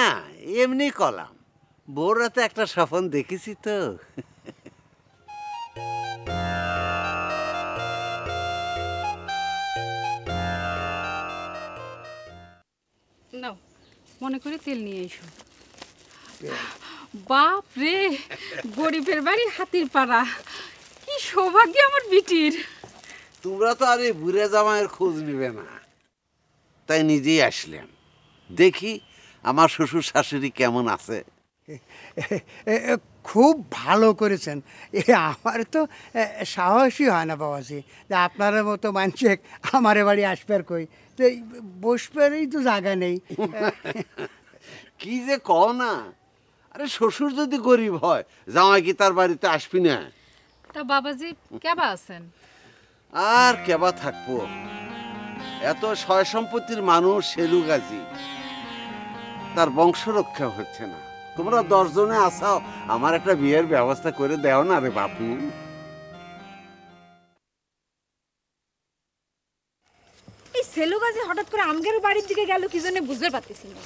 এমনি কলাম, ভোর রাতে একটা স্বপন দেখেছি তো। নাও মনে করে তেল নিয়ে এসো। বাপ রে, গরিবের বাড়ি হাতির পাড়া, কি সৌভাগ্য আমার বিটির। তোমরা তো আর এই বুড়ে জামাইয়ের খোঁজ নিবে না, তাই নিজেই আসলাম। দেখি আমার শ্বশুর শাশুড়ি কেমন আছে। খুব ভালো করেছেন। আমার তো সাহসই হয় না বাবাজি যে আপনার মতো মানুষ আমার বাড়ি আসবার কই, তো বসবারই তো জায়গা নেই। কি যে কও না, আরে শ্বশুর যদি গরিব হয় জামাই কি তার বাড়িতে আসবি না? তা বাবাজি কেবা আছেন? আর কেবা থাকবো, এত সয় সম্পত্তির মানুষ সেলু গাজী, তার বংশ রক্ষা হচ্ছে না। তোমরা 10 জনে আসাও, আমার একটা বিয়ের ব্যবস্থা করে দেও না রে বাপু। এই সেলু গাজী হঠাৎ করে আমগের বাড়ির দিকে গেল কি জন্য বুঝতে পারতেছি না।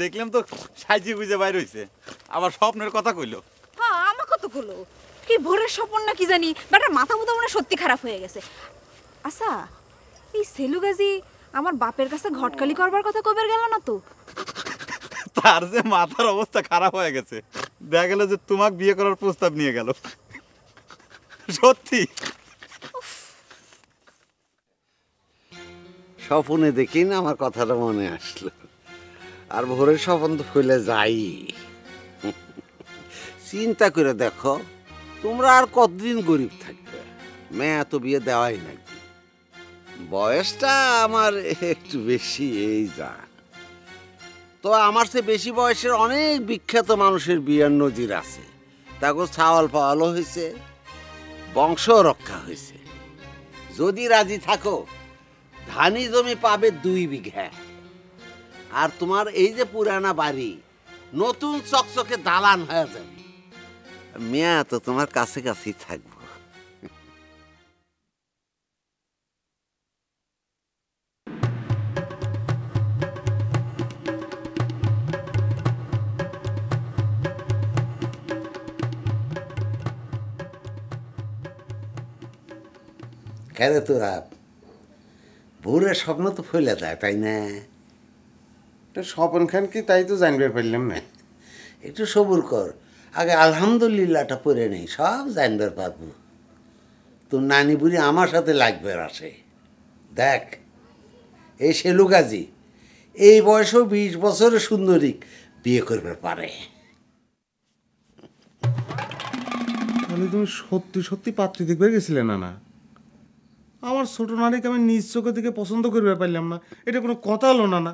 দেখলাম তো সাইজি গুজে বাইর হইছে, আবার স্বপ্নের কথা কইলো। হ্যাঁ আমাকে তো বলো কি ভোরের স্বপ্ন না কি জানি, বেটার মাথা মুথা মনে সত্যি খারাপ হয়ে গেছে। আচ্ছা এই সেলু গাজী আমার বাপের কাছে ঘটকালি করবার কথা কইবার গেল না তো? তার যে মাথার অবস্থা খারাপ হয়ে গেছে, দেখা গেল যে তোমাকে বিয়ে করার প্রস্তাব নিয়ে গেল। সত্যি স্বপ্নে দেখি না আমার কথাটা মনে আসলো, আর ভোরের স্বপ্ন তো ফেলে যাই। চিন্তা করে দেখো, তোমরা আর কতদিন গরিব থাকবে? মেয়ে তো বিয়ে দেওয়াই নাকি, বয়সটা আমার একটু বেশি, এই যা। তো আমার চেয়ে বেশি বয়সের অনেক বিখ্যাত মানুষের বিয়ের নজির আছে, তাকে ছাওয়াল পাওয়ালও হয়েছে, বংশ রক্ষা হয়েছে। যদি রাজি থাকো, ধানি জমি পাবে 2 বিঘা, আর তোমার এই যে পুরানা বাড়ি নতুন চকচকে দালান হয়ে যাবে। মেয়া তো তোমার কাছে কাছেই থাকবো। কেন তোরা ভোরের স্বপ্ন তো ফেলে যায়, তাই না? স্বপন খান কি তাই তো জানবে পারলাম না। একটু সবুর কর, আগে আলহামদুলিল্লাহটা পড়ে নেই, সব জানবার পারবো। তোর নানি বুড়ি আমার সাথে লাগবে আসে। দেখ এই সেলু গাজী এই বয়সেও 20 বছরের সুন্দরী বিয়ে করবে পারে। তাহলে তুমি সত্যি সত্যি পাত্রী দেখবে গেছিলে না? না, আমার ছোট নারীকে আমি নিজ চোখে দিকে পছন্দ করবে পারলাম না, এটা কোনো কথা হলো না। না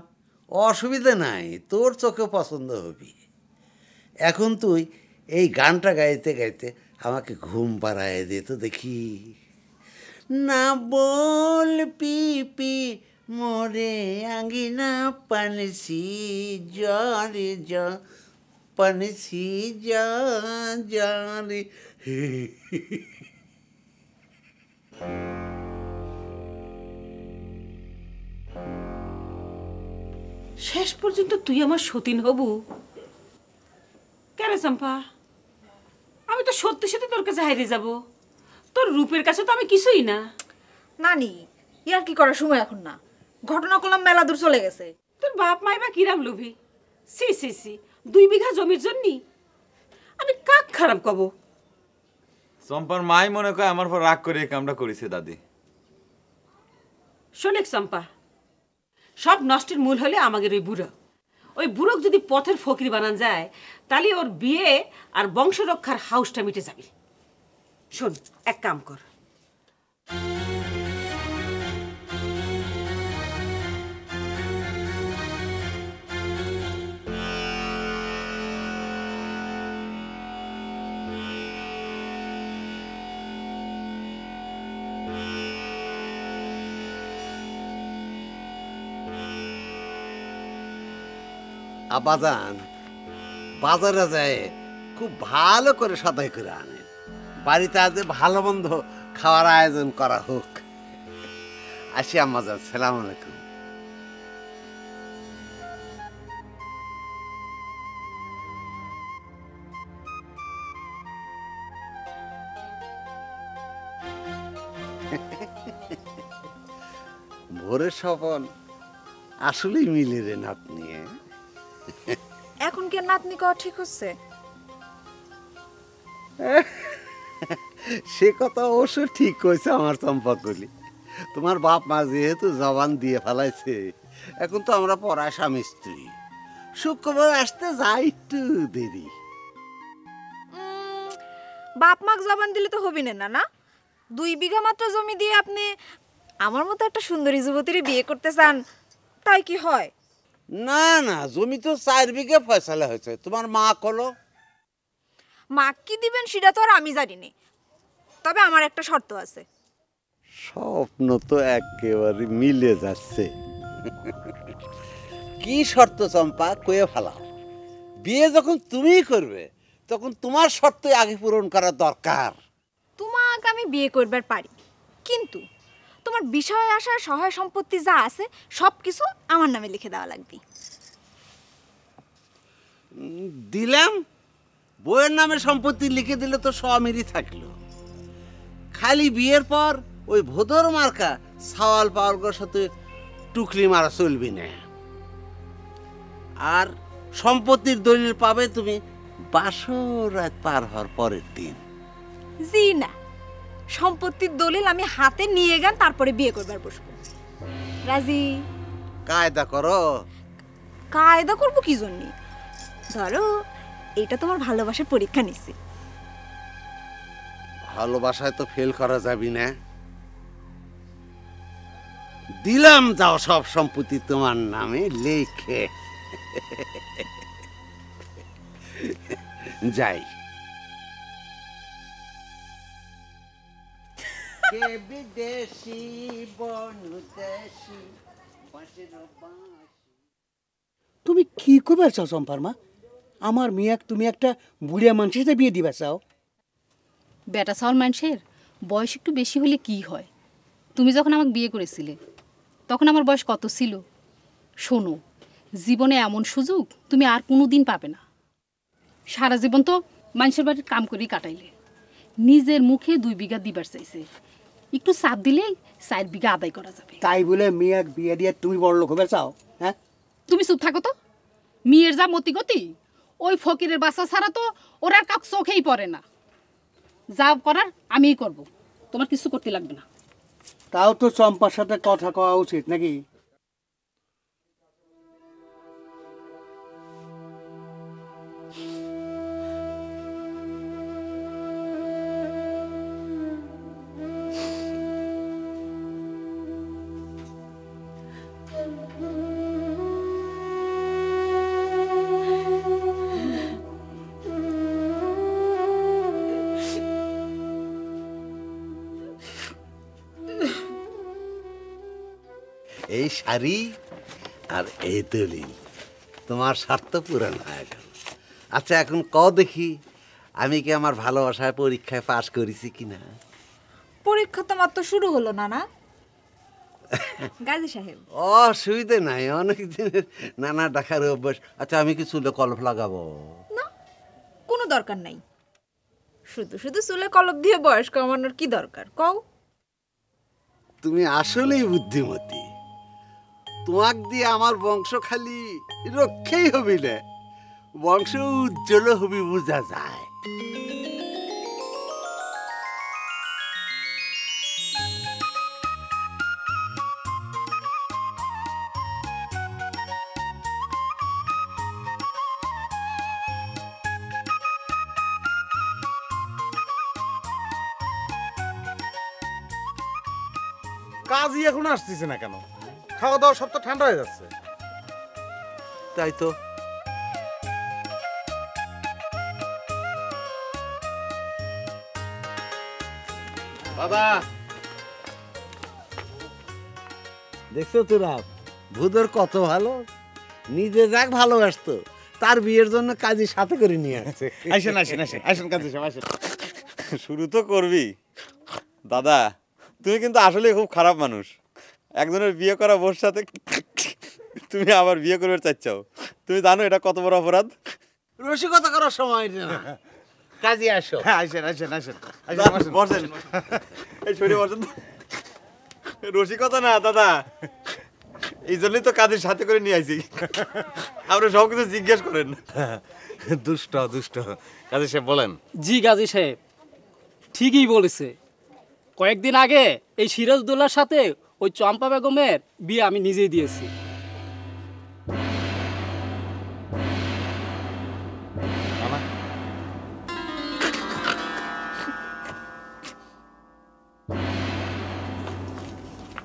অসুবিধা নাই, তোর চোখে পছন্দ হবি। এখন তুই এই গানটা গাইতে গাইতে আমাকে ঘুম পাড়ায় দে তো দেখি। না বল পিপি মোরে আঙ্গিনা পানসি জরে জ পানসি জরে। শেষ পর্যন্ত তুই আমার সতীন হবু? কেন চম্পা, আমি তো সত্যি সত্যি তোর কাছে হারিয়ে যাব। তোর রূপের কাছে তো আমি কিছুই না। নানি ইয়ার কি করার সময় এখন না, ঘটনা করলাম মেলা দূর চলে গেছে। তোর বাপ মাই বা কিরাম লোভী, সি সি সি 2 বিঘা জমির জন্য আমি কাক খারাপ কব? চম্পার মাই মনে করে আমার পর রাগ করে এই কামটা করেছে দাদি। শোনেক চম্পা, সব নষ্টের মূল হলে আমাদের ওই বুড়োক যদি পথের ফকির বানান যায়, তাহলে ওর বিয়ে আর বংশ রক্ষার হাউসটা মিটে যাবে। শোন, এক কাম কর, আবাজান বাজারে যায় খুব ভালো করে সদাই করে আনেন, বাড়িতে আজ ভালো মন্দ খাওয়ার আয়োজন করা হোক। আসি আম্মাজান, সালাম আলাইকুম। ভোরের স্বপন আসলেই মিলে রে নাতনি। এখন কি নাতনি কওয়া ঠিক হচ্ছে? সে কথা অবশ্য ঠিক কইছে আমার চম্পা কলি। তোমার বাপ মা যেহেতু জবান দিয়ে ফেলাইছে, এখন তো আমরা পড়া স্বামী স্ত্রী। শুক্রবার আসতে যাই একটু দেরি। বাপ মাক জবান দিলে তো হবি না না 2 বিঘা মাত্র জমি দিয়ে আপনি আমার মতো একটা সুন্দরী যুবতীর বিয়ে করতে চান তাই কি হয়? না না, জমি তো 4 বিঘা ফয়সালা হয়েছে। তোমার মা কলো মা কি দিবেন সেটা তো আর আমি জানি না, তবে আমার একটা শর্ত আছে। স্বপ্ন তো একেবারে মিলে যাচ্ছে। কি শর্ত চম্পা, কয়ে ফেলাও। বিয়ে যখন তুমিই করবে তখন তোমার শর্তই আগে পূরণ করা দরকার। তোমাকে আমি বিয়ে করবার পারি, কিন্তু তোমার বিষয় আসার সহায় সম্পত্তি যা আছে সব কিছু আমার নামে লিখে দেওয়া লাগবে। দিলাম, বইয়ের নামে সম্পত্তি লিখে দিলে তো স্বামীরই থাকলো। খালি বিয়ের পর ওই ভোদর মার্কা সাওয়াল পাওয়ার সাথে টুকলি মারা চলবি না। আর সম্পত্তির দলিল পাবে তুমি বাসর রাত পার হওয়ার পরের দিন। জি না, সম্পত্তির দলিল আমি হাতে নিয়ে গান তারপরে বিয়ে করবার বসবো। রাজি? কায়দা করো। কায়দা করবো কি জন্য? ধরো এটা তোমার ভালোবাসার পরীক্ষা নিচ্ছি। ভালোবাসায় তো ফেল করা যাবি না। দিলাম, যাও সব সম্পত্তি তোমার নামে লেখে। যাই। তুমি কি করবে চাও চম্পার মা? আমার মেয়াক তুমি একটা বুড়িয়া মানুষের সাথে বিয়ে দিবা চাও? বেটা চাওয়ার মানুষের বয়স একটু বেশি হলে কি হয়? তুমি যখন আমাকে বিয়ে করেছিলে তখন আমার বয়স কত ছিল? শোনো, জীবনে এমন সুযোগ তুমি আর কোনো দিন পাবে না। সারা জীবন তো মানুষের বাড়ির কাম করেই কাটাইলে, নিজের মুখে 2 বিঘা দিবার চাইছে, একটু চাপ দিলেই 4 বিঘা আদায় করা যাবে। তাই বলে মেয়াক বিয়ে দিয়ে তুমি বড় লোক হবে চাও? হ্যাঁ, তুমি চুপ থাকো তো। মেয়ের যা মতি গতি, ওই ফকিরের বাচ্চা ছাড়া তো ওরা কাউ চোখেই পড়ে না। যা করার আমিই করব, তোমার কিছু করতে লাগবে না। তাও তো চম্পার সাথে কথা কওয়া উচিত নাকি? এই শাড়ি আর এই দলিল তোমার স্বার্থ পূরণ হয়ে গেল। আচ্ছা, এখন কও দেখি আমি কি আমার ভালোবাসায় পরীক্ষায় পাশ করেছি কিনা? পরীক্ষা তো মাত্র শুরু হলো না না গাজী সাহেব? অসুবিধে নাই, অনেক দিনের নানা ডাকার অভ্যাস। আচ্ছা, আমি কি চুলে কলপ লাগাবো? না, কোনো দরকার নাই। শুধু শুধু চুলে কলপ দিয়ে বয়স কমানোর কি দরকার কও? তুমি আসলেই বুদ্ধিমতী। তোমাক দিয়ে আমার বংশ খালি রক্ষেই হবি না, বংশ উজ্জ্বল হবি বোঝা যায়। কাজই এখন আসতেছে না কেন? খাওয়া দাওয়া সব তো ঠান্ডা হয়ে যাচ্ছে। তাই তো। দাদা, দেখছো তোরা ভূদর কত ভালো, নিজে যাক ভালোবাসতো, তার বিয়ের জন্য কাজী সাথে করে নিয়ে আসছে। আসেন আসেন আসেন আসেন কাজী সাহেব আসেন। শুরু তো করবি। দাদা, তুমি কিন্তু আসলে খুব খারাপ মানুষ। একজনের বিয়ে করা বোর সাথে তুমি আবার বিয়ে করবে চাচ্ছাও। তুমি জানো এটা কত বড় অপরাধ? রসিকতা করার সময় না, কাজী আসো। হ্যাঁ, আসেন আসেন আসেন বসেন, এই শরীরে বসেন। রসিকতা না দাদা, এই জন্যই তো কাজের সাথে করে নিয়ে আইছি। আপনি সব কিছু জিজ্ঞেস করেন। দুষ্ট দুষ্ট। কাজী সাহেব বলেন। জি গাজী সাহেব ঠিকই বলেছে। কয়েকদিন আগে এই সিরাজদৌল্লার সাথে ওই চম্পা বেগমের বিয়ে আমি নিজেই দিয়েছি।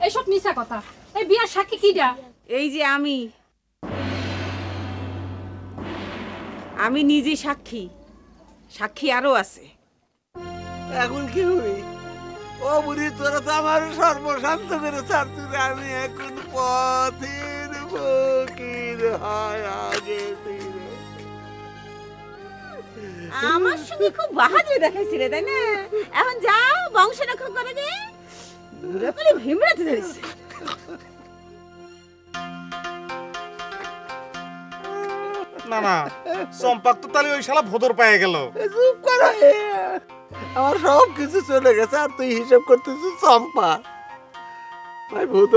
এসব মিছা কথা। এই বিয়ার সাক্ষী কিডা? এই যে আমি নিজে সাক্ষী, সাক্ষী আরো আছে। এখন কি হই? ও বুড়ি, তোরা তো আমার সর্বশান্ত করে ছাড়ছিস। আমি এখন পথের ফকির হয় আগে ফিরে। আমার সঙ্গে খুব বাহাদুরি দেখাইছিলে, তাই না? এখন যাও বংশ রক্ষা করে দে। বুড়া বলে ভিমরাতে ধরেছে। না না, চম্পাক তো তাহলে ওই শালা ভোদর পেয়ে গেল। চুপ করা, আমার সব কিছু চলে গেছে আর তুই হিসাব করতেছিস চম্পা। ভাই ভূত,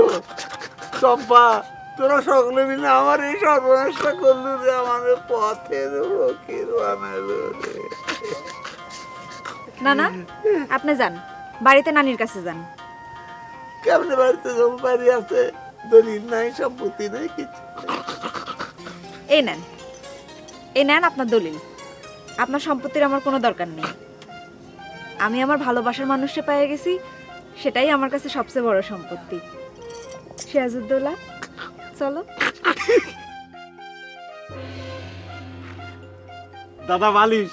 চম্পা, তোরা সকলে মিলে আমার এই সর্বনাশটা করলু রে। আমার পথের ফকির বানালো রে। না না, আপনি যান, বাড়িতে নানির কাছে যান। কেমনে বাড়িতে যাবো? বাড়ি আছে, দলিল নাই, সম্পত্তি নাই, কিছু। এই নেন, এই নেন আপনার দলিল। আপনার সম্পত্তির আমার কোনো দরকার নেই। আমি আমার ভালোবাসার মানুষকে পেয়ে গেছি, সেটাই আমার কাছে সবচেয়ে বড় সম্পত্তি। সিরাজউদ্দৌলা, চলো। দাদা বালিশ।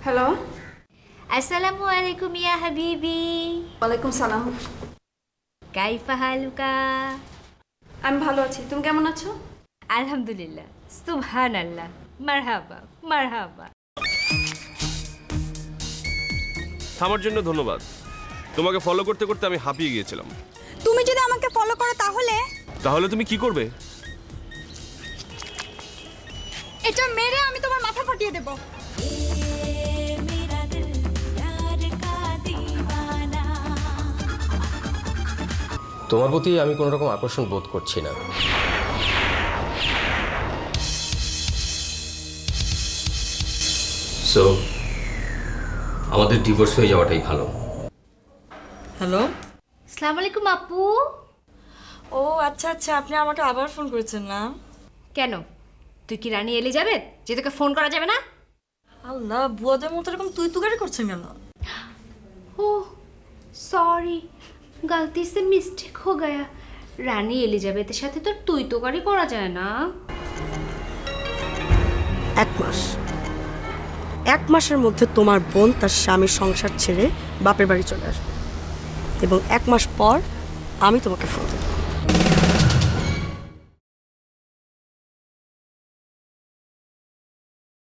হ্যালো, আসসালামু আলাইকুম ইয়া হাবিবি। ওয়ালাইকুম সালাম। কাইফা হালুকা? আমি ভালো আছি, তুমি কেমন আছো? আলহামদুলিল্লাহ, সুবহানাল্লাহ, মারহাবা মারহাবা। থামার জন্য ধন্যবাদ। তোমাকে ফলো করতে করতে আমি হাঁপিয়ে গিয়েছিলাম। তুমি যদি আমাকে ফলো করো তাহলে তুমি কি করবে? এটা মেরে আমি তোমার মাথা ফাটিয়ে দেব। তোমার প্রতি আমি কোনো রকম আকর্ষণ বোধ করছি না। সো আমাদের ডিভোর্স হয়ে যাওয়াটাই ভালো। হ্যালো, আসসালামু আলাইকুম আপু। ও আচ্ছা আচ্ছা, আপনি আমাকে আবার ফোন করেছেন না? কেন, তুই কি রানী এলিজাবেথ যে তোকে ফোন করা যাবে না? আল্লাহ, বুয়াদের মতো এরকম তুই তুকারি করছেন কেন? ओह सॉरी, गलती से मिस्टेक हो गया। রানী এলিজাবেথের সাথে তো তুই তোকারি করা যায় না। এক মাসের মধ্যে তোমার বোন তার স্বামীর সংসার ছেড়ে বাপের বাড়ি চলে আসবে এবং 1 মাস পর আমি তোমাকে ফোন দেব।